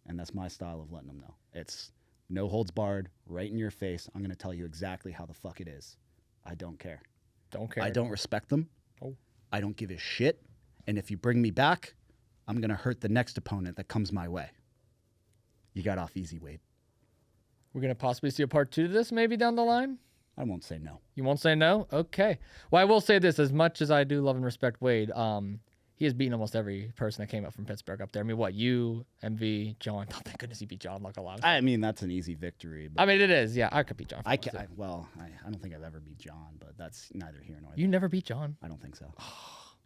And that's my style of letting them know. It's no holds barred, right in your face. I'm going to tell you exactly how the fuck it is. I don't care. Don't care. I don't respect them. Oh. I don't give a shit. And if you bring me back, I'm going to hurt the next opponent that comes my way. You got off easy, Wade. We're going to possibly see a part 2 to this maybe down the line? I won't say no. You won't say no? Okay. Well, I will say this. As much as I do love and respect Wade, he has beaten almost every person that came up from Pittsburgh up there. I mean, what? You, MV, John. Oh, thank goodness he beat John. Like a lot. I mean, that's an easy victory. But I mean, it is. Yeah, I could beat John. I don't think I've ever beat John, but that's neither here nor there. You never beat John? I don't think so.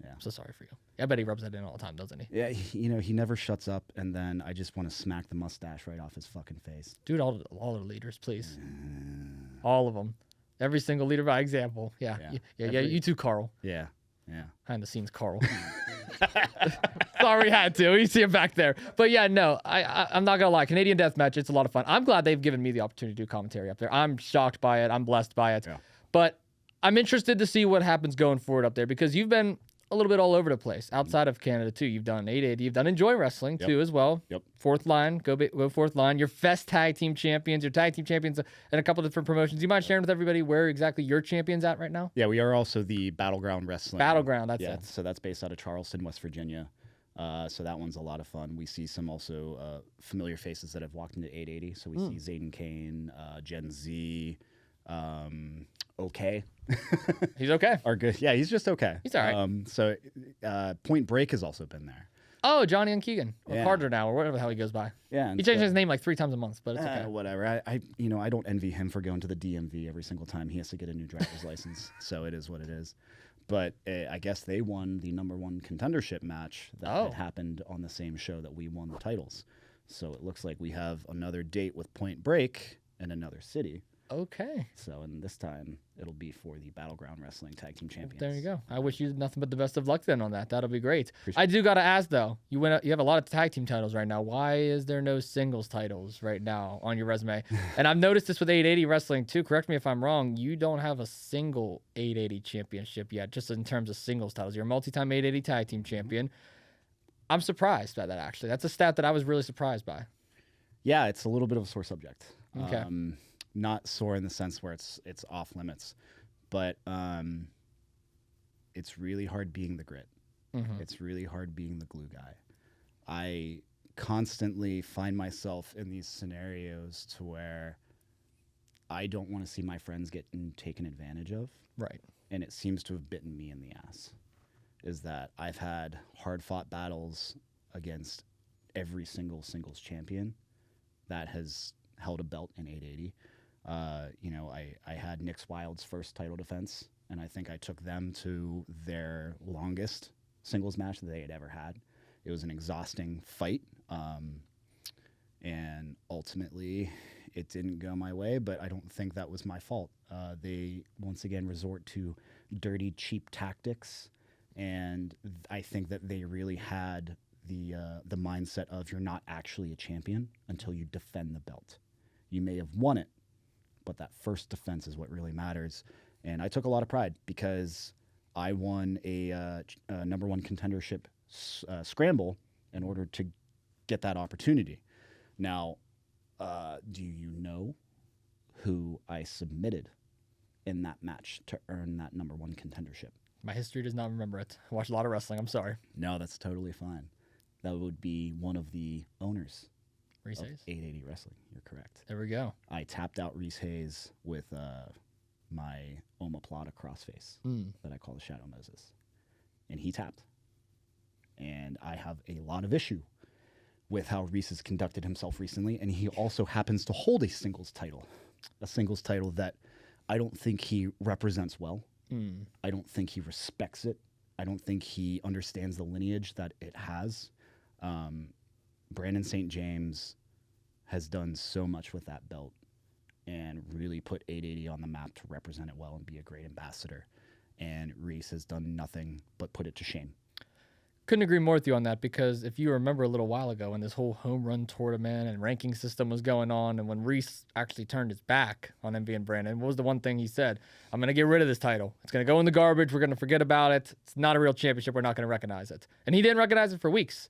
Yeah. I'm so sorry for you. I bet he rubs that in all the time, doesn't he? Yeah, he never shuts up, and then I just want to smack the mustache right off his fucking face. Dude, all the leaders, please. All of them. Every single leader by example. Yeah. You too, Carl. Yeah. Behind the scenes, Carl. Sorry, we had to. You see him back there. But yeah, no, I'm not going to lie. Canadian Deathmatch, it's a lot of fun. I'm glad they've given me the opportunity to do commentary up there. I'm shocked by it. I'm blessed by it. Yeah. But I'm interested to see what happens going forward up there because you've been a little bit all over the place outside of Canada too. You've done 880. You've done Enjoy Wrestling too as well. Yep. Fourth line, go fourth line. Your Fest tag team champions. Your tag team champions in a couple of different promotions. Do you mind sharing with everybody where exactly your champion's at right now? Yeah, we are also the Battleground Wrestling. Battleground, that's it. So that's based out of Charleston, West Virginia. So that one's a lot of fun. We see some also familiar faces that have walked into 880. So we see Zayden Kane, Gen Z, okay. He's okay. Are good. Yeah, he's just okay. He's all right. So Point Break has also been there. Oh, Johnny and Keegan. Or Carter now, or whatever the hell he goes by. Yeah. He changes his name like 3 times a month, but it's okay. Whatever. I don't envy him for going to the DMV every single time he has to get a new driver's license. So it is what it is. But I guess they won the #1 contendership match that had happened on the same show that we won the titles. So it looks like we have another date with Point Break in another city. Okay. So, and this time it'll be for the Battleground Wrestling Tag Team Champions. There you go. I wish you nothing but the best of luck then on that. That'll be great. I do got to ask though. You have a lot of tag team titles right now. Why is there no singles titles right now on your resume? And I've noticed this with 880 Wrestling too. Correct me if I'm wrong. You don't have a single 880 championship yet, just in terms of singles titles. You're a multi-time 880 tag team champion. I'm surprised by that actually. That's a stat that I was really surprised by. Yeah, it's a little bit of a sore subject. Okay. Not sore in the sense where it's off limits, but it's really hard being the grit. It's really hard being the glue guy. I constantly find myself in these scenarios to where I don't want to see my friends getting taken advantage of. Right. And it seems to have bitten me in the ass. Is that I've had hard-fought battles against every single singles champion that has held a belt in 880. I had Nick's Wild's first title defense, and I think I took them to their longest singles match that they had ever had. It was an exhausting fight, and ultimately it didn't go my way, but I don't think that was my fault. They once again resort to dirty, cheap tactics, and I think that they really had the mindset of you're not actually a champion until you defend the belt. You may have won it, but that first defense is what really matters. And I took a lot of pride because I won a number one contendership scramble in order to get that opportunity. Now, do you know who I submitted in that match to earn that number one contendership? My history does not remember it. I watched a lot of wrestling. I'm sorry. No, that's totally fine. That would be one of the owners Reese of Hayes. 880 Wrestling. You're correct. There we go. I tapped out Reese Hayes with my omoplata crossface that I call the Shadow Moses. And he tapped. And I have a lot of issue with how Reese has conducted himself recently. And he also happens to hold a singles title that I don't think he represents well. I don't think he respects it. I don't think he understands the lineage that it has. Brandon St. James has done so much with that belt and really put 880 on the map to represent it well and be a great ambassador. And Reese has done nothing but put it to shame. Couldn't agree more with you on that, because if you remember a little while ago when this whole home run tournament and ranking system was going on, and when Reese actually turned his back on MV and Brandon, what was the one thing he said? I'm going to get rid of this title. It's going to go in the garbage. We're going to forget about it. It's not a real championship. We're not going to recognize it. And he didn't recognize it for weeks.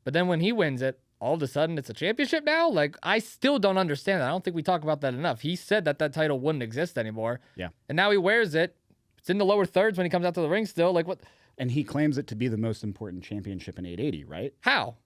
But then when he wins it, all of a sudden it's a championship now? Like, I still don't understand that. I don't think we talk about that enough. He said that that title wouldn't exist anymore. Yeah. And now he wears it. It's in the lower thirds when he comes out to the ring still. Like, what? And he claims it to be the most important championship in 880, right? How?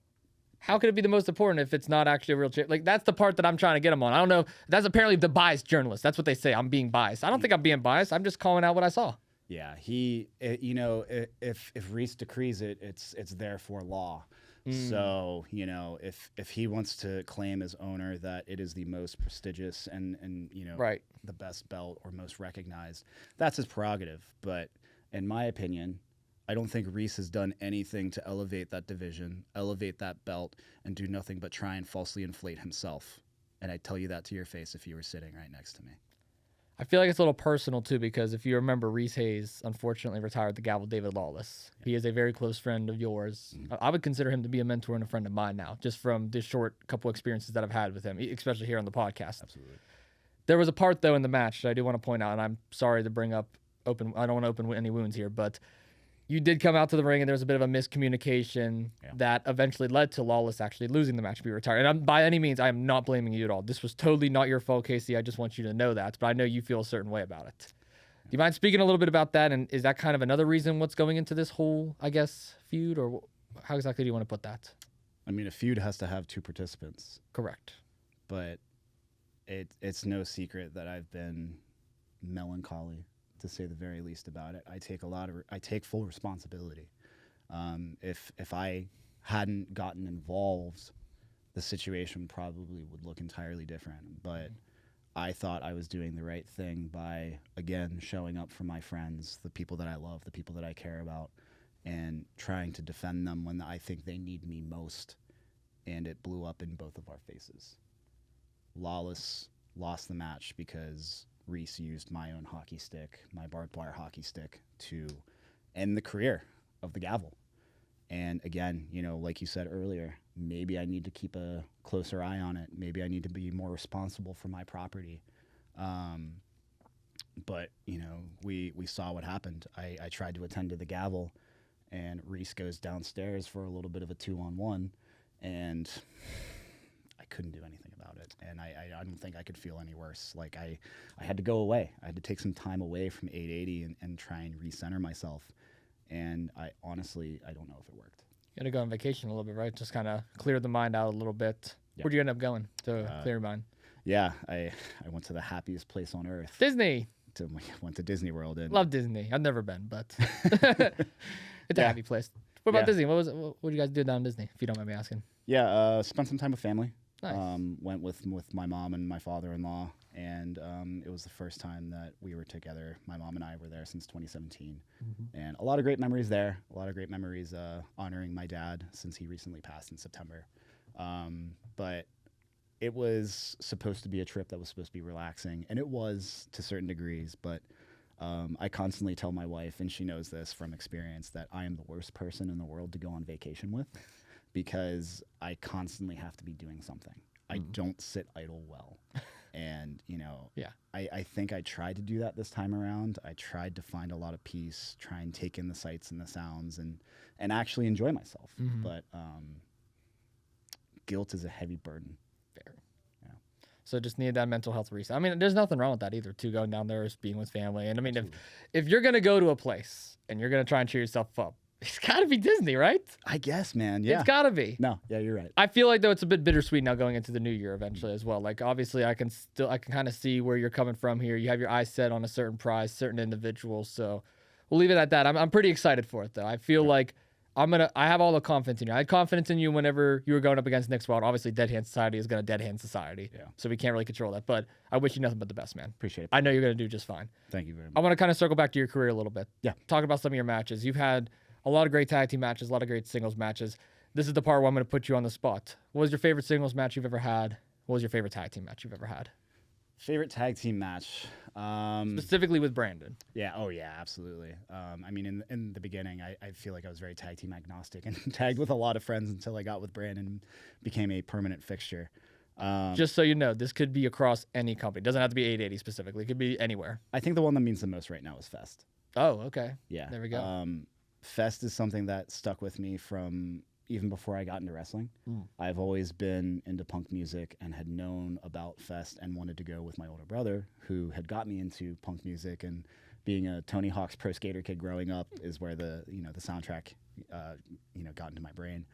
How could it be the most important if it's not actually a real champ? Like, that's the part that I'm trying to get him on. I don't know. That's apparently the biased journalist. That's what they say. I'm being biased. I don't think I'm being biased. I'm just calling out what I saw. Yeah, if Reese decrees it, it's therefore law. So, if he wants to claim as owner that it is the most prestigious and Right. the best belt or most recognized, that's his prerogative. But in my opinion, I don't think Reese has done anything to elevate that division, elevate that belt, and do nothing but try and falsely inflate himself. And I'd tell you that to your face if you were sitting right next to me. I feel like it's a little personal, too, because if you remember, Reese Hayes unfortunately retired the gavel David Lawless. He is a very close friend of yours. I would consider him to be a mentor and a friend of mine now, just from the short couple experiences that I've had with him, especially here on the podcast. Absolutely. There was a part, though, in the match that I do want to point out, and I'm sorry to bring up I don't want to open any wounds here, but you did come out to the ring, and there was a bit of a miscommunication that eventually led to Lawless actually losing the match to be retired. And by any means, I am not blaming you at all. This was totally not your fault, Casey. I just want you to know that. But I know you feel a certain way about it. Do you mind speaking a little bit about that? And is that kind of another reason what's going into this whole, I guess, feud? Or how exactly do you want to put that? I mean, a feud has to have two participants. Correct. But it's no secret that I've been melancholy, to say the very least, about it. I take full responsibility. If I hadn't gotten involved, the situation probably would look entirely different. But I thought I was doing the right thing by, again, showing up for my friends, the people that I love, the people that I care about, and trying to defend them when I think they need me most. And it blew up in both of our faces. Lawless lost the match because Reese used my own hockey stick, my barbed wire hockey stick, to end the career of the gavel. And again, like you said earlier, maybe I need to keep a closer eye on it. Maybe I need to be more responsible for my property. But we saw what happened. I tried to attend to the gavel, and Reese goes downstairs for a little bit of a 2-on-1, and I couldn't do anything about it. And I don't think I could feel any worse. Like, I had to go away. I had to take some time away from 880 and try and recenter myself. And I honestly don't know if it worked. You had to go on vacation a little bit, right? Just kind of clear the mind out a little bit. Yep. Where'd you end up going to clear your mind? Yeah, I went to the happiest place on earth. Disney. Went to Disney World. And love Disney. I've never been, but it's a happy place. What about Disney? What did you guys do down in Disney, if you don't mind me asking? Yeah, spent some time with family. Nice. Went with my mom and my father-in-law, and it was the first time that we were together. My mom and I were there since 2017, and a lot of great memories there. A lot of great memories honoring my dad since he recently passed in September. But it was supposed to be a trip that was supposed to be relaxing, and it was to certain degrees, but I constantly tell my wife, and she knows this from experience, that I am the worst person in the world to go on vacation with, because I constantly have to be doing something. I don't sit idle well. And, you know, Yeah. I think I tried to do that this time around. I tried to find a lot of peace, try and take in the sights and the sounds and actually enjoy myself. Mhm. But guilt is a heavy burden. Fair. Yeah. So just need that mental health reset. I mean, there's nothing wrong with that either, too, going down there, is being with family. And I mean, if you're going to go to a place and you're going to try and cheer yourself up, it's got to be Disney, right? I guess, man. Yeah. It's got to be. No, yeah, you're right. I feel like, though, it's a bit bittersweet now going into the new year eventually as well. Like, obviously, I can kind of see where you're coming from here. You have your eyes set on a certain prize, certain individuals. So we'll leave it at that. I'm pretty excited for it, though. I feel like I have all the confidence in you. I had confidence in you whenever you were going up against Nick's Wild. Obviously, Dead Hand Society is going to Dead Hand Society. Yeah. So we can't really control that. But I wish you nothing but the best, man. Appreciate it. I know you're going to do just fine. Thank you very much. I want to kind of circle back to your career a little bit. Yeah. Talk about some of your matches. You've had a lot of great tag team matches, a lot of great singles matches. This is the part where I'm going to put you on the spot. What was your favorite singles match you've ever had? What was your favorite tag team match you've ever had? Favorite tag team match? Specifically with Brandon. Yeah. Oh, yeah, absolutely. I mean, in the beginning, I feel like I was very tag team agnostic and tagged with a lot of friends until I got with Brandon and became a permanent fixture. Just so you know, this could be across any company. It doesn't have to be 880 specifically. It could be anywhere. I think the one that means the most right now is Fest. Oh, okay. Yeah. There we go. Fest is something that stuck with me from even before I got into wrestling. I've always been into punk music and had known about Fest and wanted to go with my older brother, who had got me into punk music. And being a Tony Hawk's Pro Skater kid growing up is where the soundtrack got into my brain.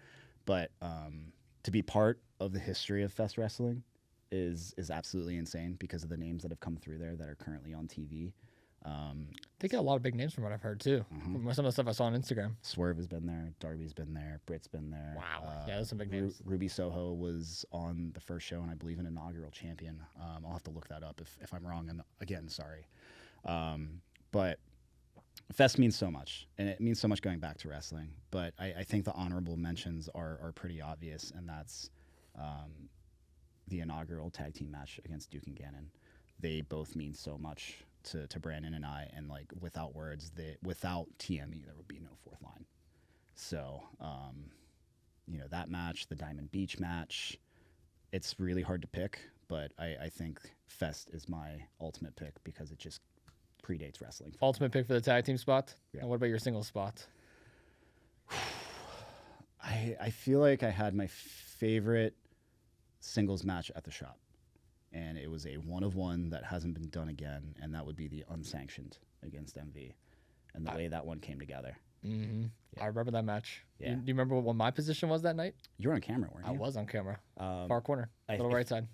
But to be part of the history of Fest wrestling is absolutely insane because of the names that have come through there that are currently on TV. They get a lot of big names from what I've heard too. From some of the stuff I saw on Instagram. Swerve has been there. Darby's been there. Britt's been there. Wow. Yeah, those are some big names. Ruby Soho was on the first show and I believe an inaugural champion. I'll have to look that up if I'm wrong. And again, sorry. But Fest means so much, and it means so much going back to wrestling. But I think the honorable mentions are pretty obvious, and that's the inaugural tag team match against Duke and Gannon. They both mean so much to Brandon and I, and like without words, without TME, there would be no fourth line. So, that match, the Diamond Beach match, it's really hard to pick, but I think Fest is my ultimate pick because it just predates wrestling. Ultimate pick for the tag team spot? Yeah. And what about your singles spot? I feel like I had my favorite singles match at the shop. And it was a 1-of-1 that hasn't been done again, and that would be the unsanctioned against MV, and the way that one came together. Mm-hmm. Yeah. I remember that match. Yeah. Do you remember what my position was that night? You were on camera, weren't you? I was on camera. Far corner, if, right side.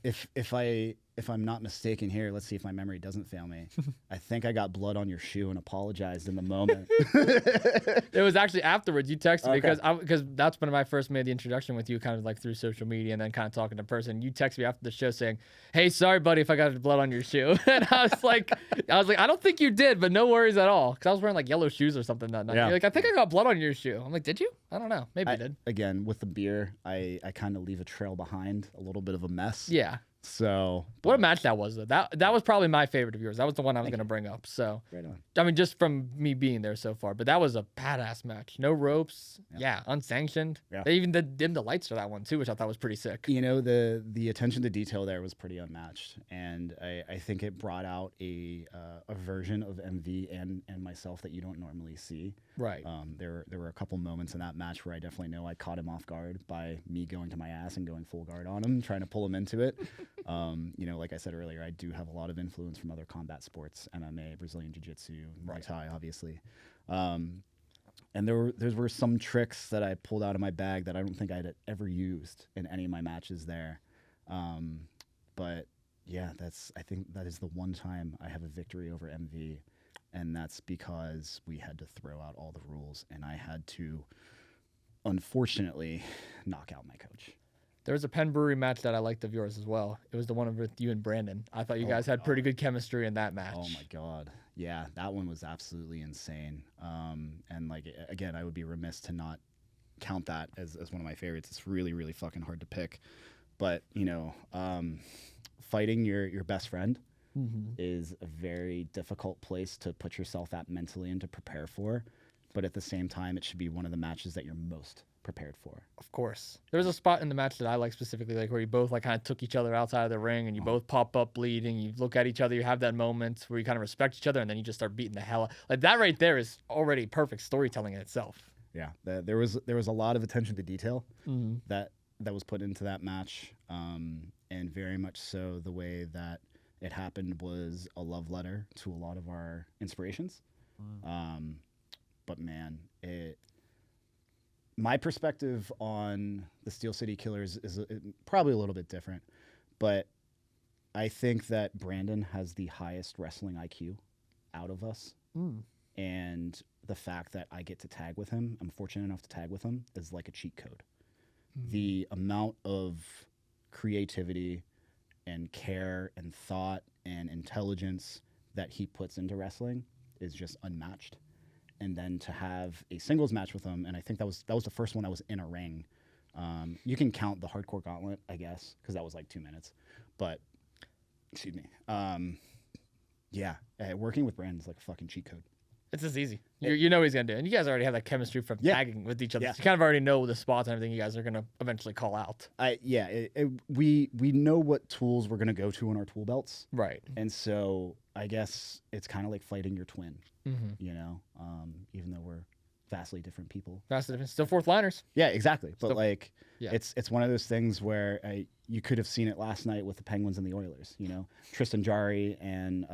If I'm not mistaken here, let's see if my memory doesn't fail me. I think I got blood on your shoe and apologized in the moment. It was actually afterwards. You texted me Okay. because that's when I first made the introduction with you, kind of like through social media and then kind of talking to person. You texted me after the show saying, "Hey, sorry, buddy, if I got blood on your shoe." And I was like, I don't think you did, but no worries at all, because I was wearing like yellow shoes or something that night. Yeah. You're like, I think I got blood on your shoe. I'm like, did you? I don't know. Maybe you did. Again, with the beer, I kind of leave a trail behind, a little bit of a mess. Yeah. So What a match that was, though. That was probably my favorite of yours. That was the one I was going to bring up. So, right on. I mean, just from me being there so far. But that was a badass match. No ropes. Yeah, unsanctioned. Yeah. They even dimmed the lights for that one, too, which I thought was pretty sick. The attention to detail there was pretty unmatched, and I think it brought out a version of MV and myself that you don't normally see. Right. There were a couple moments in that match where I definitely know I caught him off guard by me going to my ass and going full guard on him, trying to pull him into it. Like I said earlier, I do have a lot of influence from other combat sports, MMA, Brazilian Jiu-Jitsu, Muay Thai, obviously. And there were some tricks that I pulled out of my bag that I don't think I'd ever used in any of my matches there. But yeah, I think that is the one time I have a victory over MV, and that's because we had to throw out all the rules, and I had to, unfortunately, knock out my coach. There was a Penn Brewery match that I liked of yours as well. It was the one with you and Brandon. I thought you guys had pretty good chemistry in that match. Oh my God. Yeah, that one was absolutely insane. And like, again, I would be remiss to not count that as one of my favorites. It's really, really fucking hard to pick. But, fighting your best friend is a very difficult place to put yourself at mentally and to prepare for. But at the same time, it should be one of the matches that you're most prepared for. Of course. There was a spot in the match that I like specifically, like where you both like kind of took each other outside of the ring and you both pop up bleeding. You look at each other, you have that moment where you kind of respect each other, and then you just start beating the hell out. Like that right there is already perfect storytelling in itself. Yeah, there was a lot of attention to detail that was put into that match, and very much so the way that it happened was a love letter to a lot of our inspirations. But man, my perspective on the Steel City Killers is probably a little bit different, but I think that Brandon has the highest wrestling IQ out of us. And the fact that I get to tag with him, I'm fortunate enough to tag with him, is like a cheat code. The amount of creativity and care and thought and intelligence that he puts into wrestling is just unmatched. And then to have a singles match with him, and I think that was the first one I was in a ring. You can count the Hardcore Gauntlet, I guess, because that was like 2 minutes. But, excuse me. Working with Brandon is like a fucking cheat code. It's just easy. You know what he's going to do. And you guys already have that chemistry from tagging with each other. Yeah. So you kind of already know the spots and everything you guys are going to eventually call out. We know what tools we're going to go to in our tool belts. Right. And so I guess it's kind of like fighting your twin, you know, even though we're vastly different people. Vastly different. Still fourth liners. Yeah, exactly. But it's one of those things where you could have seen it last night with the Penguins and the Oilers, you know, Tristan Jarry and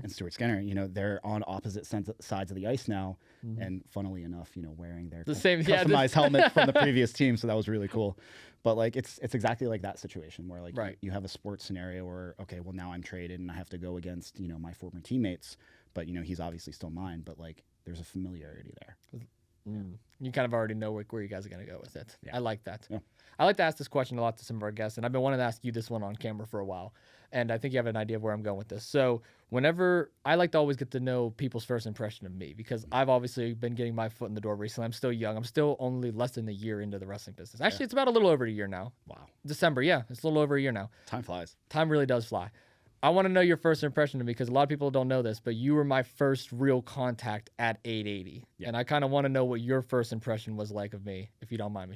Stuart Skinner, you know, they're on opposite sides of the ice now. And funnily enough, you know, wearing their customized helmet from the previous team. So that was really cool. But like, it's exactly like that situation where like you have a sports scenario where, okay, well now I'm traded and I have to go against, you know, my former teammates, but you know, he's obviously still mine, but like there's a familiarity there. You kind of already know where you guys are going to go with it. Yeah. I like that. Yeah. I like to ask this question a lot to some of our guests, and I've been wanting to ask you this one on camera for a while, and I think you have an idea of where I'm going with this. So whenever I like to always get to know people's first impression of me, because I've obviously been getting my foot in the door recently. I'm still young. I'm still only less than a year into the wrestling business. Actually, it's about a little over a year now. Wow. December, it's a little over a year now. Time flies. Time really does fly. I want to know your first impression of me because a lot of people don't know this, but you were my first real contact at 880, and I kind of want to know what your first impression was like of me, if you don't mind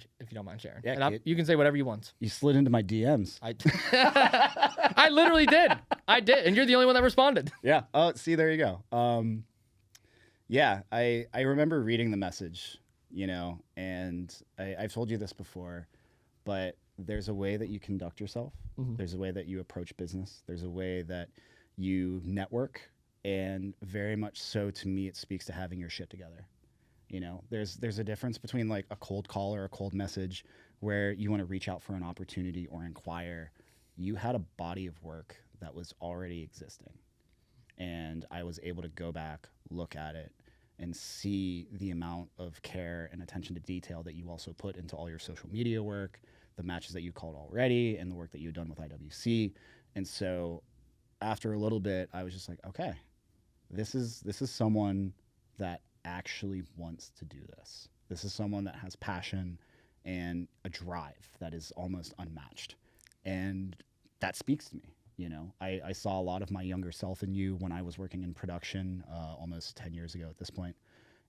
sharing. Yeah, and you can say whatever you want. You slid into my DMs. I literally did. I did, and you're the only one that responded. Yeah. Oh, see, there you go. I remember reading the message, you know, and I've told you this before, but there's a way that you conduct yourself. There's a way that you approach business. There's a way that you network. And very much so, to me, it speaks to having your shit together. You know, there's a difference between like a cold call or a cold message where you want to reach out for an opportunity or inquire. You had a body of work that was already existing. And I was able to go back, look at it, and see the amount of care and attention to detail that you also put into all your social media work, the matches that you called already, and the work that you've done with IWC. And so after a little bit, I was just like, okay, this is someone that actually wants to do this. This is someone that has passion and a drive that is almost unmatched. And that speaks to me. You know, I saw a lot of my younger self in you when I was working in production almost 10 years ago at this point.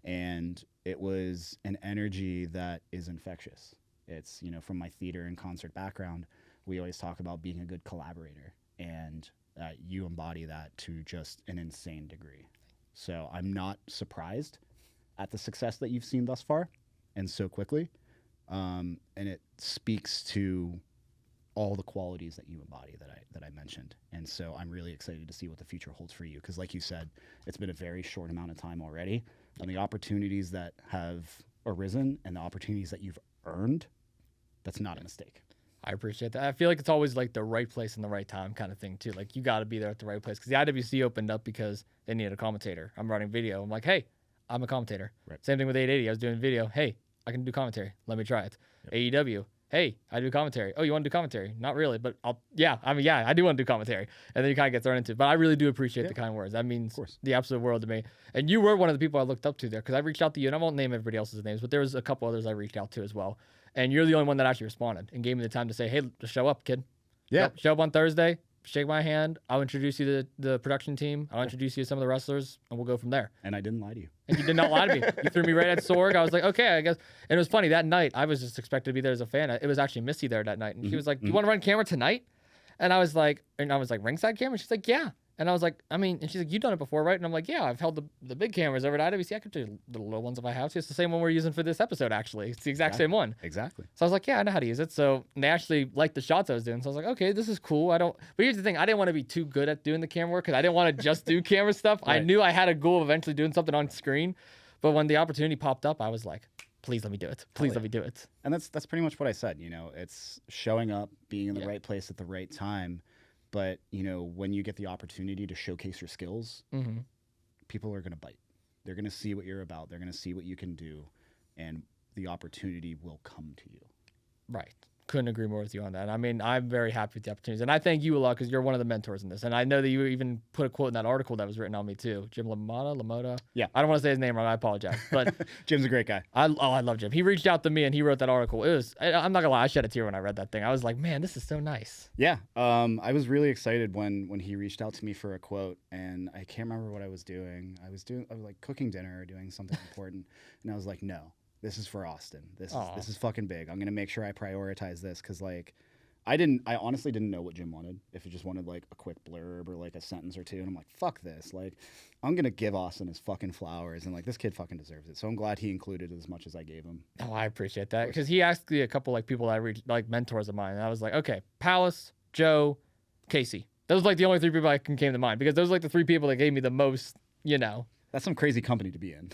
And it was an energy that is infectious. It's, you know, from my theater and concert background, we always talk about being a good collaborator, and you embody that to just an insane degree. So I'm not surprised at the success that you've seen thus far and so quickly. And it speaks to all the qualities that you embody that I mentioned. And so I'm really excited to see what the future holds for you. Because like you said, it's been a very short amount of time already. And the opportunities that have arisen and the opportunities that you've earned, that's not a mistake. I appreciate that. I feel like it's always like the right place and the right time kind of thing too. Like you got to be there at the right place, because the IWC opened up because they needed a commentator. I'm running video. I'm like, hey, I'm a commentator. Right. Same thing with 880. I was doing video. Hey, I can do commentary. Let me try it. Yep. AEW. Hey, I do commentary. Oh, you want to do commentary? Not really, but I do want to do commentary. And then you kind of get thrown into it. But I really do appreciate the kind words. That means the absolute world to me. And you were one of the people I looked up to there, because I reached out to you, and I won't name everybody else's names, but there was a couple others I reached out to as well. And you're the only one that actually responded and gave me the time to say, hey, just show up, kid. Yeah. Show up on Thursday. shake my hand. I'll introduce you to the production team. I'll introduce you to some of the wrestlers, and we'll go from there. And I didn't lie to you. And you did not lie to me. You threw me right at Sorg. I was like, okay, I guess. And it was funny. That night, I was just expected to be there as a fan. It was actually Missy there that night. And she was like, do you want to run camera tonight? And I was like, ringside camera? She's like, yeah. And I was like, and she's like, you've done it before, right? And I'm like, yeah, I've held the big cameras over at IWC. I could do the little ones if I have to. It's the same one we're using for this episode, actually. It's the exact same one. Exactly. So I was like, yeah, I know how to use it. So and they actually liked the shots I was doing. So I was like, okay, this is cool. But here's the thing. I didn't want to be too good at doing the camera work because I didn't want to just do camera stuff. Right. I knew I had a goal of eventually doing something on screen. But when the opportunity popped up, I was like, please let me do it. Please let me do it. And that's pretty much what I said. It's showing up, being in the right place at the right time. But, when you get the opportunity to showcase your skills, people are going to bite. They're going to see what you're about. They're going to see what you can do. And the opportunity will come to you. Right. Couldn't agree more with you on that. I mean, I'm very happy with the opportunities. And I thank you a lot because you're one of the mentors in this. And I know that you even put a quote in that article that was written on me too. Jim Lamotta? Yeah. I don't want to say his name wrong. I apologize. But Jim's a great guy. I love Jim. He reached out to me and he wrote that article. I'm not going to lie. I shed a tear when I read that thing. I was like, man, this is so nice. Yeah. I was really excited when he reached out to me for a quote. And I can't remember what I was doing. I was like cooking dinner or doing something important. And I was like, no. This is for Austin. This is fucking big. I'm gonna make sure I prioritize this because I honestly didn't know what Jim wanted. If he just wanted like a quick blurb or like a sentence or two, and I'm like, fuck this. Like, I'm gonna give Austin his fucking flowers, and like this kid fucking deserves it. So I'm glad he included as much as I gave him. Oh, I appreciate that because he asked me a couple like people that I reached like mentors of mine, and I was like, okay, Palace, Joe, Casey. Those were like the only three people that came to mind because those were like the three people that gave me the most, That's some crazy company to be in.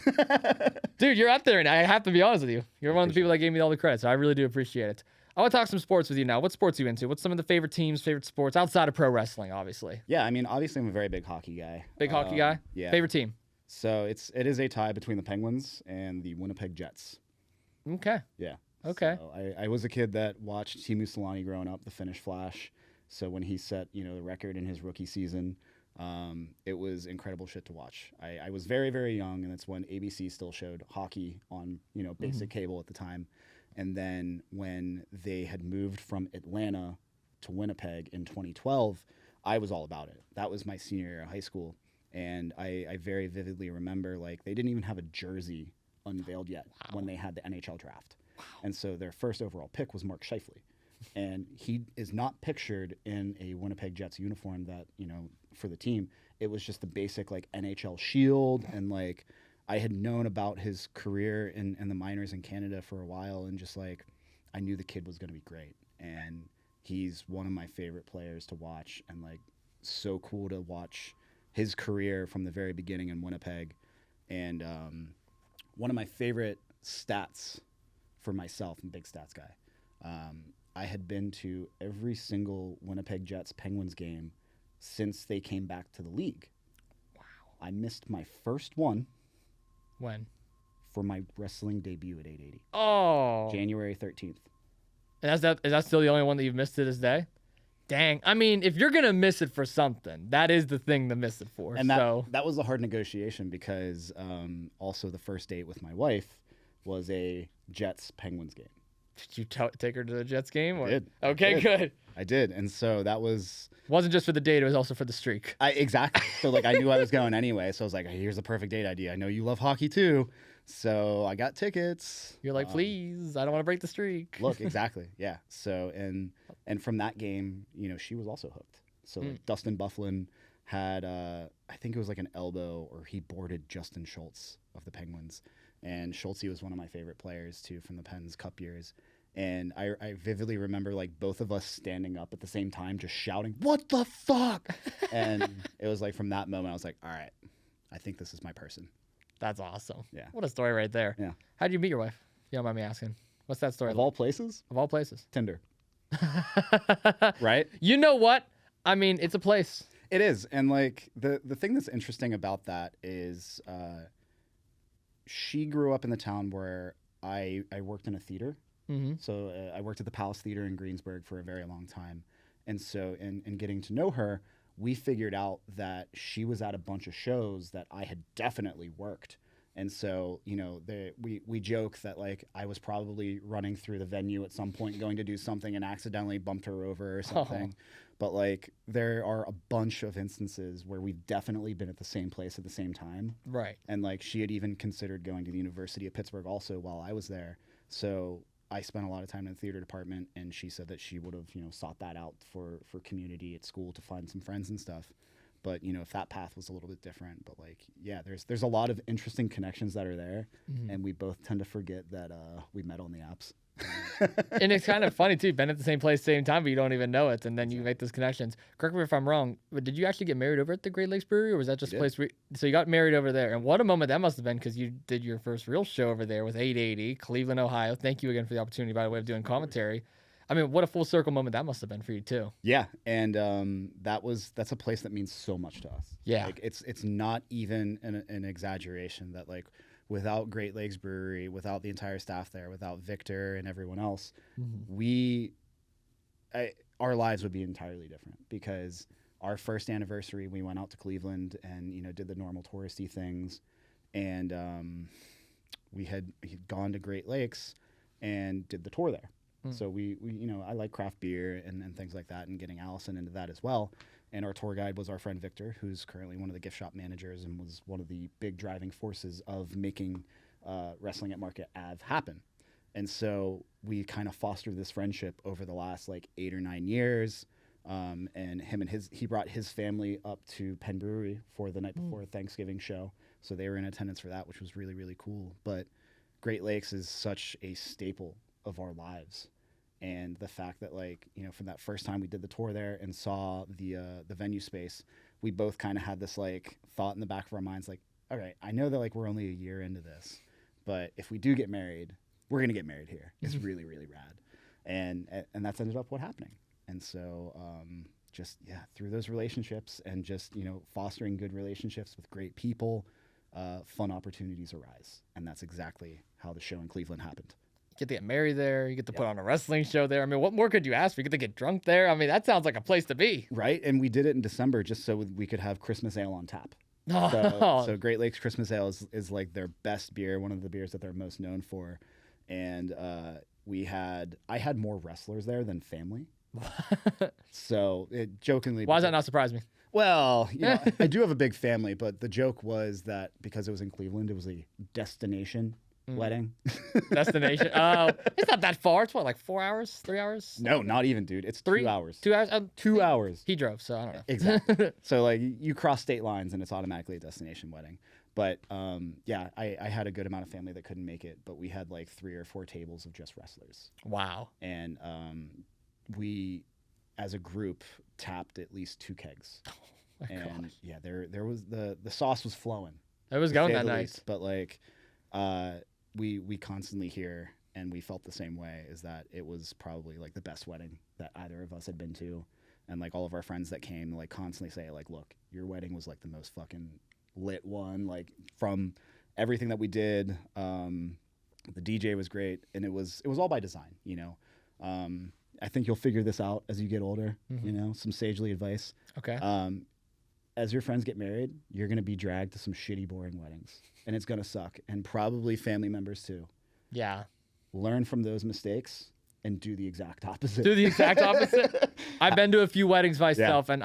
Dude, you're up there, and I have to be honest with you. You're one of the people that gave me all the credit, so I really do appreciate it. I want to talk some sports with you now. What sports are you into? What's some of the favorite teams, favorite sports, outside of pro wrestling, obviously? Yeah, I mean, obviously I'm a very big hockey guy. Big hockey guy? Yeah. Favorite team? So it is a tie between the Penguins and the Winnipeg Jets. Okay. Yeah. Okay. So I was a kid that watched Teemu Selanne growing up, the Finnish Flash. So when he set, the record in his rookie season, it was incredible shit to watch. I was very, very young, and that's when ABC still showed hockey on, basic cable at the time. And then when they had moved from Atlanta to Winnipeg in 2012, I was all about it. That was my senior year of high school. And I very vividly remember, like, they didn't even have a jersey unveiled yet when they had the NHL draft. Wow. And so their first overall pick was Mark Scheifele. And he is not pictured in a Winnipeg Jets uniform that, for the team. It was just the basic, like, NHL shield. And, like, I had known about his career in the minors in Canada for a while. And just, like, I knew the kid was going to be great. And he's one of my favorite players to watch. And, like, so cool to watch his career from the very beginning in Winnipeg. And one of my favorite stats for myself, I'm a big stats guy. I had been to every single Winnipeg Jets Penguins game since they came back to the league. Wow. I missed my first one. When? For my wrestling debut at 880. Oh. January 13th. And is that still the only one that you've missed to this day? Dang. I mean, if you're going to miss it for something, that is the thing to miss it for. And that was a hard negotiation because also the first date with my wife was a Jets-Penguins game. Did you take her to the Jets game? Or? I did. Okay, good. I did. And so that was... It wasn't just for the date, it was also for the streak. Exactly. So, like, I knew I was going anyway. So I was like, here's a perfect date idea. I know you love hockey, too. So I got tickets. You're like, please, I don't want to break the streak. Look, exactly. Yeah. So, and from that game, she was also hooked. So like, Dustin Byfuglien had, I think it was like an elbow, or he boarded Justin Schultz of the Penguins. And Schultz was one of my favorite players, too, from the Pens Cup years. And I vividly remember, like, both of us standing up at the same time, just shouting, "What the fuck?" And it was like, from that moment, I was like, all right, I think this is my person. That's awesome. Yeah. What a story right there. Yeah. How'd you meet your wife? If you don't mind me asking. What's that story? Of all places? Of all places. Tinder. Right? You know what? I mean, it's a place. It is. And, like, the thing that's interesting about that is she grew up in the town where I worked in a theater. Mm-hmm. So I worked at the Palace Theater in Greensburg for a very long time. And so in getting to know her, we figured out that she was at a bunch of shows that I had definitely worked. And so, you know, we joke that like I was probably running through the venue at some point going to do something and accidentally bumped her over or something. But like there are a bunch of instances where we've definitely been at the same place at the same time. Right. And like she had even considered going to the University of Pittsburgh also while I was there. So I spent a lot of time in the theater department, and she said that she would have, you know, sought that out for community at school to find some friends and stuff. But, you know, if that path was a little bit different, but like, yeah, there's a lot of interesting connections that are there. And we both tend to forget that we met on the apps. And it's kind of funny too, been at the same place, same time, but you don't even know it. And then you make those connections. Correct me if I'm wrong, but did you actually get married over at the Great Lakes Brewery, or was that just a place so you got married over there? And what a moment that must have been, because you did your first real show over there with 880, Cleveland, Ohio. Thank you again for the opportunity, by the way, of doing commentary. I mean, what a full circle moment that must have been for you too. Yeah, and that's a place that means so much to us. Yeah, like it's not even an exaggeration that like without Great Lakes Brewery, without the entire staff there, without Victor and everyone else, our lives would be entirely different. Because our first anniversary, we went out to Cleveland and, you know, did the normal touristy things, and we had gone to Great Lakes and did the tour there. So we you know, I like craft beer and things like that, and getting Allison into that as well. And our tour guide was our friend Victor, who's currently one of the gift shop managers and was one of the big driving forces of making Wrestling at Market Ave happen. And so we kind of fostered this friendship over the last like 8 or 9 years. And he brought his family up to Penn Brewery for the night before Thanksgiving show. So they were in attendance for that, which was really, really cool. But Great Lakes is such a staple of our lives. And the fact that, like, you know, from that first time we did the tour there and saw the venue space, we both kind of had this like thought in the back of our minds, like, all right, I know that like we're only a year into this, but if we do get married, we're gonna get married here. It's really, really rad. And that's ended up what happening. And so just through those relationships and just, you know, fostering good relationships with great people, fun opportunities arise. And that's exactly how the show in Cleveland happened. You get to get married there. You get to put on a wrestling show there. I mean, what more could you ask for? You get to get drunk there. I mean, that sounds like a place to be. Right. And we did it in December just so we could have Christmas ale on tap. So Great Lakes Christmas Ale is like their best beer, one of the beers that they're most known for. And I had more wrestlers there than family. So jokingly. Why does that not surprise me? Well, you know, I do have a big family, but the joke was that because it was in Cleveland, it was a destination wedding. Destination. Oh, it's not that far. It's what, like 4 hours, 3 hours? No, not even, dude. It's 3 hours. 2 hours? 2 hours. He drove, so I don't know. Exactly. So like you cross state lines and it's automatically a destination wedding. But I had a good amount of family that couldn't make it, but we had like 3 or 4 tables of just wrestlers. Wow. And we, as a group, tapped at least 2 kegs. Oh my gosh. Yeah, there was the sauce was flowing. It was going that night. But like we constantly hear, and we felt the same way, is that it was probably like the best wedding that either of us had been to. And like all of our friends that came like constantly say like, look, your wedding was like the most fucking lit one, like from everything that we did. The DJ was great, and it was all by design, you know. I think you'll figure this out as you get older, you know, some sagely advice. Okay. As your friends get married, you're going to be dragged to some shitty, boring weddings, and it's going to suck, and probably family members too. Yeah. Learn from those mistakes and do the exact opposite. Do the exact opposite? I've been to a few weddings myself, and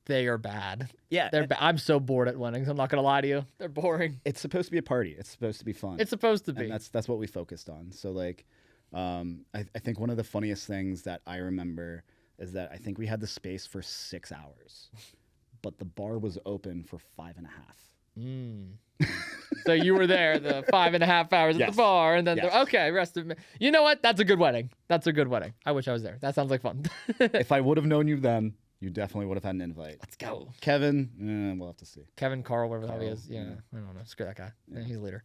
they are bad. Yeah. I'm so bored at weddings. I'm not going to lie to you. They're boring. It's supposed to be a party. It's supposed to be fun. It's supposed to be. And that's what we focused on. So like, I think one of the funniest things that I remember is that I think we had the space for 6 hours, but the bar was open for 5.5. So you were there the 5.5 hours at the bar, and then rest of me. You know what? That's a good wedding. That's a good wedding. I wish I was there. That sounds like fun. If I would have known you then, you definitely would have had an invite. Let's go. Kevin, we'll have to see. Kevin, Carl, whatever the hell he is. Yeah, I don't know. Screw that guy. Yeah. He's a leader.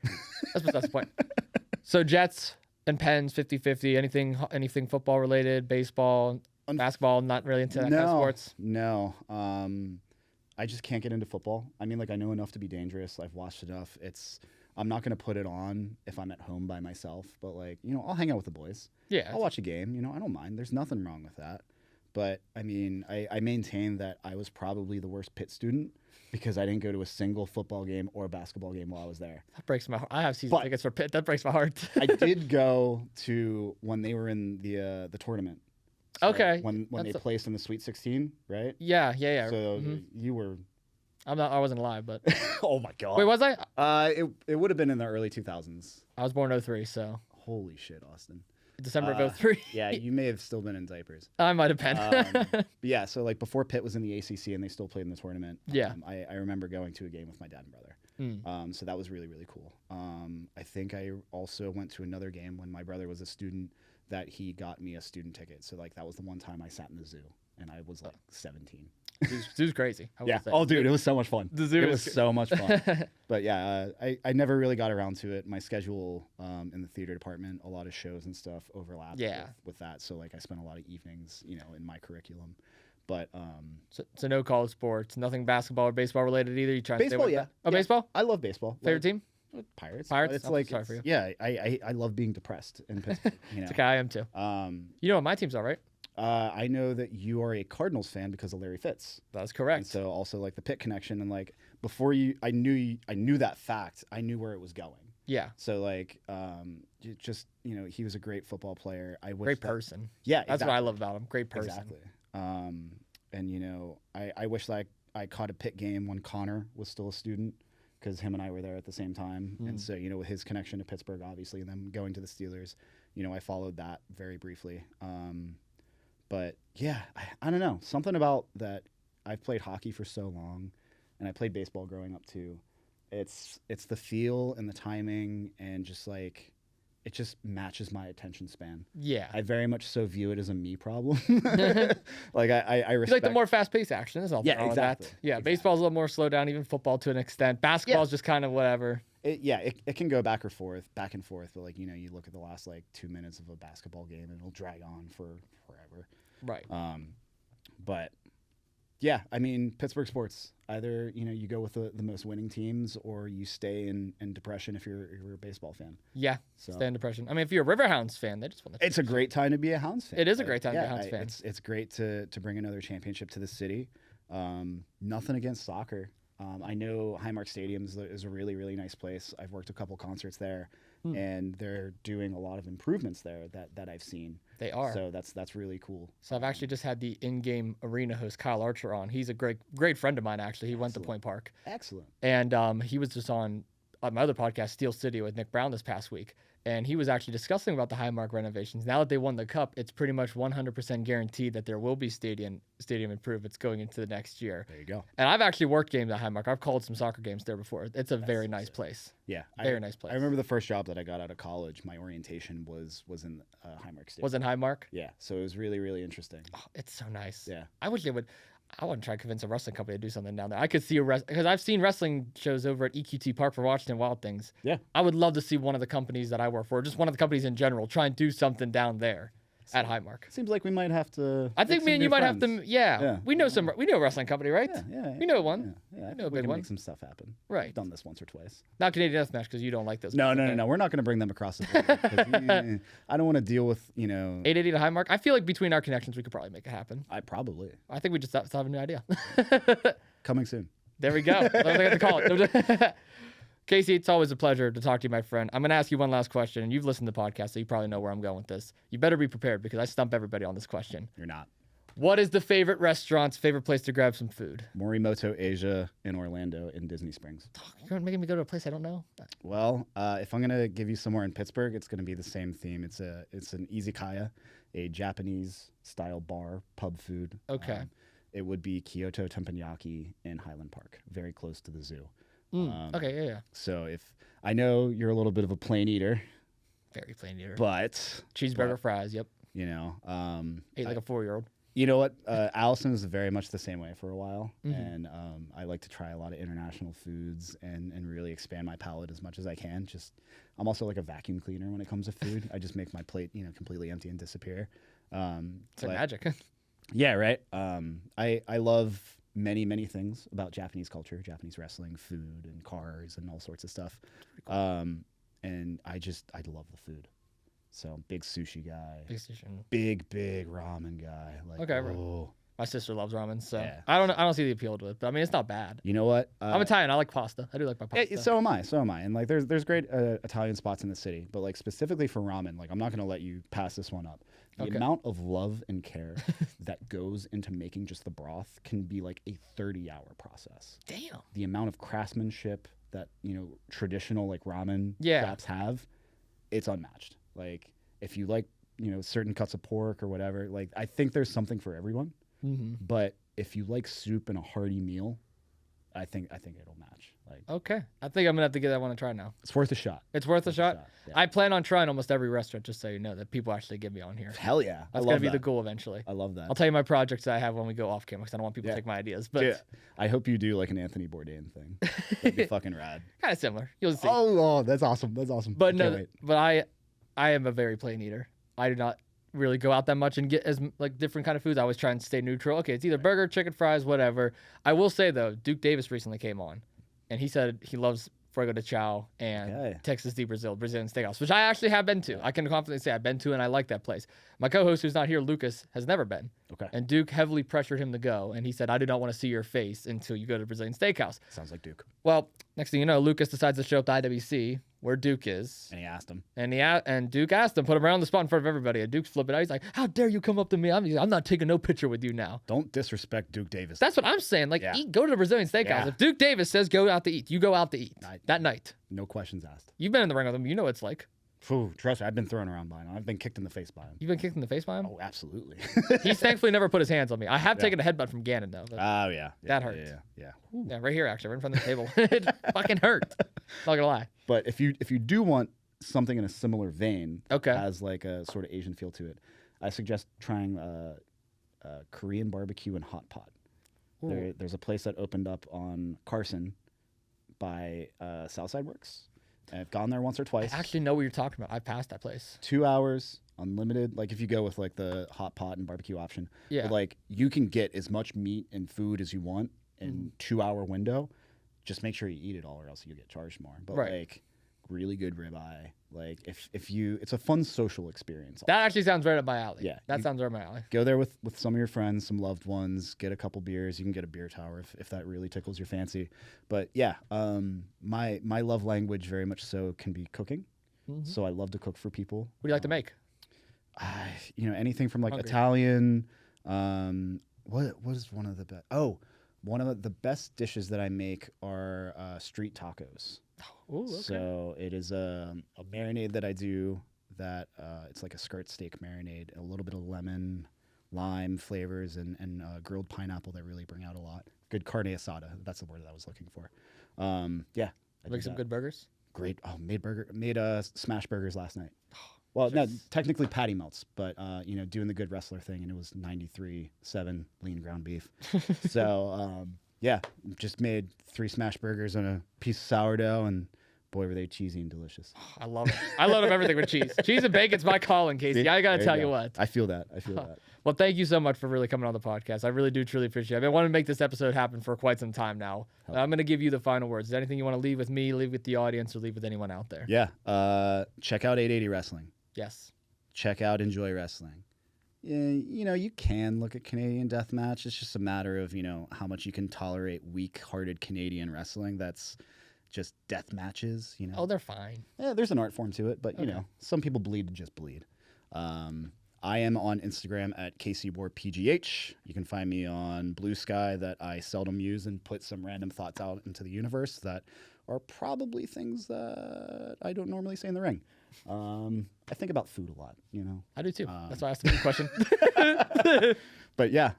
That's the point. So Jets and Pens, 50-50. Anything football related, baseball, basketball, not really into that kind of sports? No. I just can't get into football. I mean, like, I know enough to be dangerous. I've watched enough. I'm not going to put it on if I'm at home by myself. But, like, you know, I'll hang out with the boys. Yeah. I'll watch a game. You know, I don't mind. There's nothing wrong with that. But I mean, I maintain that I was probably the worst Pitt student because I didn't go to a single football game or basketball game while I was there. That breaks my heart. I have season tickets for Pitt. That breaks my heart. I did go to when they were in the tournament. So Okay. When they placed in the Sweet 16, right? Yeah. So you were. I wasn't alive, but. Oh my God. Wait, was I? It would have been in the early 2000s. I was born 03, so. Holy shit, Austin. December of 03. Yeah, you may have still been in diapers. I might have been. But yeah, so like before Pitt was in the ACC and they still played in the tournament. Yeah. I remember going to a game with my dad and brother. So that was really, really cool. I think I also went to another game when my brother was a student that he got me a student ticket. So like that was the one time I sat in the zoo and I was like 17. Zoo's crazy. Yeah. Oh, dude, it was so much fun. The zoo was so much fun. But yeah, I never really got around to it. My schedule in the theater department, a lot of shows and stuff overlapped with that. So like I spent a lot of evenings, in my curriculum. But so no college sports, nothing basketball or baseball related either. You trying to stay baseball, with yeah. that? Oh, baseball. I love baseball. Favorite team? Pirates. Pirates. It's sorry for you. Yeah, I love being depressed in Pittsburgh. It's okay, I am too. You know what my teams are, right? I know that you are a Cardinals fan because of Larry Fitz. That's correct. And so also like the Pitt connection and like before I knew that fact. I knew where it was going. Yeah. So like just he was a great football player. Great person. Yeah, that's what I love about him. Great person. Exactly. And I wish that I caught a Pitt game when Connor was still a student because him and I were there at the same time. And so with his connection to Pittsburgh, obviously, and then going to the Steelers, I followed that very briefly. But yeah, I don't know. Something about that. I've played hockey for so long, and I played baseball growing up too. It's the feel and the timing, and just like it just matches my attention span. Yeah, I very much so view it as a me problem. Like I respect. You like the more fast-paced action. Is all. Yeah, exactly. That. Yeah, exactly. Baseball's a little more slowed down. Even football to an extent. Basketball's just kind of whatever. It can go back and forth, but like you look at the last like 2 minutes of a basketball game, and it'll drag on for forever. Right. But yeah, I mean Pittsburgh sports. Either you go with the most winning teams, or you stay in depression if you're a baseball fan. Yeah, stay in depression. I mean, if you're a Riverhounds fan, they just won the. It's a great time to be a Hounds fan. It is a great time to be a Hounds fan. It's great to bring another championship to the city. Nothing against soccer. I know Highmark Stadium is a really, really nice place. I've worked a couple concerts there, and they're doing a lot of improvements there that I've seen. They are. So that's really cool. So I've actually just had the in-game arena host Kyle Archer on. He's a great friend of mine, actually. He went to Point Park. Excellent. And he was just on my other podcast, Steel City, with Nick Brown this past week. And he was actually discussing about the Highmark renovations. Now that they won the Cup, it's pretty much 100% guaranteed that there will be stadium improvements going into the next year. There you go. And I've actually worked games at Highmark. I've called some soccer games there before. It's a very nice place. Yeah. Very nice place. I remember the first job that I got out of college, my orientation was in Highmark Stadium. Was in Highmark? Yeah. So it was really, really interesting. Oh, it's so nice. Yeah. I wish they would. I want to try to convince a wrestling company to do something down there. I could see because I've seen wrestling shows over at EQT Park for Washington Wild Things. Yeah. I would love to see one of the companies that I work for, just one of the companies in general, try and do something down there at Highmark. Seems like we might have to. I think me and you might have to. Yeah. We know we know a wrestling company, right? Yeah. We know one. Yeah. I know a think we big can one. make some stuff happen. Right. We've done this once or twice. Not Canadian Deathmatch because you don't like those. No. We're not going to bring them across the border. I don't want to deal with 880 to Highmark. I feel like between our connections, we could probably make it happen. I think we just have a new idea. Coming soon. There we go. That's what I got to call it. Casey, it's always a pleasure to talk to you, my friend. I'm going to ask you one last question, and you've listened to the podcast, so you probably know where I'm going with this. You better be prepared because I stump everybody on this question. You're not. What is the favorite restaurant's favorite place to grab some food? Morimoto Asia in Orlando in Disney Springs. You're making me go to a place I don't know? Well, if I'm going to give you somewhere in Pittsburgh, it's going to be the same theme. It's an izakaya, a Japanese-style bar, pub food. Okay. It would be Kyoto Teppanyaki in Highland Park, very close to the zoo. Okay, yeah. So if I know you're a little bit of a plain eater, very plain eater, but cheeseburger, fries, yep. Ate like a 4-year-old. You know what? Allison was very much the same way for a while, and I like to try a lot of international foods and really expand my palate as much as I can. I'm also like a vacuum cleaner when it comes to food. I just make my plate, completely empty and disappear. It's like magic. Yeah, right. I love many things about Japanese culture, Japanese wrestling, food, and cars, and all sorts of stuff. Cool. And I love the food. So big sushi guy, Big sushi. big ramen guy. Like, Okay, right. oh, My sister loves ramen, so Yeah. I don't see the appeal to it. But I mean, it's not bad. you know what? I'm Italian. I like pasta. I do like my pasta. So am I. So am I. And like, there's great Italian spots in the city, but like specifically for ramen, like I'm not gonna let you pass this one up. The Okay. amount of love and care that goes into making just the broth can be like a 30-hour process. Damn. The amount of craftsmanship that traditional like ramen Yeah. shops have, it's unmatched. Like if you like certain cuts of pork or whatever, like I think there's something for everyone. Mm-hmm. But if you like soup and a hearty meal, I think it'll match. Like Okay. I think I'm gonna have to give that one a try now. it's worth a shot. It's worth a shot. Yeah. I plan on trying almost every restaurant, just so you know, that people actually get me on here. Hell yeah, That's I gonna love be that. the goal eventually. I love that. I'll tell you my projects that I have when we go off camera, because I don't want people Yeah. to take my ideas. But Yeah. I hope you do like an Anthony Bourdain thing. That'd be fucking rad. kind of similar. You'll see. Oh, that's awesome. That's awesome. But I no, can't wait. but I am a very plain eater. I do not really go out that much and get as like different kind of foods. I always try and stay neutral. Okay, it's either burger, chicken fries, whatever. I will say though, Duke Davis recently came on, and he said he loves Fuego de Chao and Okay. Texas de Brazilian Steakhouse, which I actually have been to. I can confidently say I've been to, and I like that place. My co-host, who's not here, Lucas, has never been. Okay. And Duke heavily pressured him to go, and he said, "I do not want to see your face until you go to Brazilian Steakhouse." Sounds like Duke. Well, next thing you know, Lucas decides to show up to IWC, where Duke is. And he asked him. And Duke asked him, put him around the spot in front of everybody. And Duke's flipping out. He's like, "How dare you come up to me? I'm not taking no picture with you now." Don't disrespect Duke Davis. That's what I'm saying. Like, Yeah. go to the Brazilian Steakhouse. Yeah. If Duke Davis says go out to eat, you go out to eat that night. No questions asked. You've been in the ring with him. You know what it's like. Phew, trust me, I've been thrown around by him. I've been kicked in the face by him. You've been kicked in the face by him? Oh, absolutely. He's thankfully never put his hands on me. I have taken a headbutt from Gannon, though. But, Oh, yeah. That hurts. Yeah. yeah, right here, actually, right in front of the table. It fucking hurt. Not gonna lie. But if you do want something in a similar vein, Okay. has like a sort of Asian feel to it, I suggest trying Korean barbecue and hot pot. There's a place that opened up on Carson by Southside Works. I've gone there once or I twice. actually know what you're talking about. I passed that place. 2 hours, unlimited. Like if you go with like the hot pot and barbecue option, Yeah. but, like you can get as much meat and food as you want in 2-hour window. Just make sure you eat it all, or else you get charged more. But Right. like really good ribeye. Like if you, it's a fun social experience. That actually sounds right up my alley. Yeah, That you- sounds right up my alley. Go there with some of your friends, some loved ones, get a couple beers. You can get a beer tower if that really tickles your fancy. But yeah, my love language very much so can be cooking. So I love to cook for people. What do you like to make? Anything from like Hungry. Italian. What is one of the best? Oh, one of the best dishes that I make are street tacos. Ooh, okay. So it is a marinade that I do that it's like a skirt steak marinade, a little bit of lemon, lime flavors, and grilled pineapple that really bring out a lot. Good carne asada. That's the word that I was looking for. Yeah. I Make do some that. good burgers. Great. Oh, made smash burgers last night. Well, no, technically patty melts, but doing the good wrestler thing, and it was 93.7 lean ground beef. So yeah, just made 3 smash burgers and a piece of sourdough, and boy, were they cheesy and delicious. I love it. I love everything with cheese. Cheese and bacon's my calling, Casey. I gotta There tell go. you what. I feel that. I feel that. Well, thank you so much for really coming on the podcast. I really do truly appreciate it. I've been wanting to make this episode happen for quite some time now. I'm gonna give you the final words. Is there anything you want to leave with me, leave with the audience, or leave with anyone out there? Yeah. Check out 880 Wrestling. Yes. Check out Enjoy Wrestling. Yeah, you can look at Canadian Deathmatch. It's just a matter of, how much you can tolerate weak-hearted Canadian wrestling. That's just death matches, Oh, they're fine. Yeah, there's an art form to it, but, some people bleed to just bleed. I am on Instagram at KC Warr PGH. You can find me on Blue Sky that I seldom use and put some random thoughts out into the universe that are probably things that I don't normally say in the ring. I think about food a lot, I do too. That's why I asked the question. But yeah,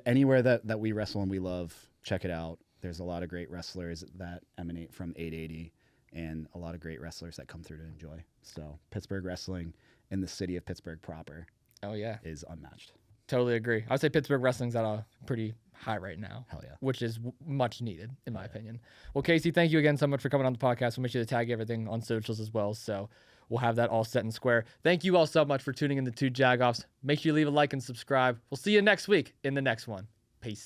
anywhere that we wrestle and we love, check it out. There's a lot of great wrestlers that emanate from 880 and a lot of great wrestlers that come through to enjoy. So Pittsburgh wrestling in the city of Pittsburgh proper Oh yeah, is unmatched. totally agree. I would say Pittsburgh wrestling's at a pretty high right now. Hell yeah. Which is much needed, in my opinion. Well, Casey, thank you again so much for coming on the podcast. We'll make sure to tag everything on socials as well. So we'll have that all set and square. Thank you all so much for tuning in to 2 Jagoffs. Make sure you leave a like and subscribe. We'll see you next week in the next one. Peace.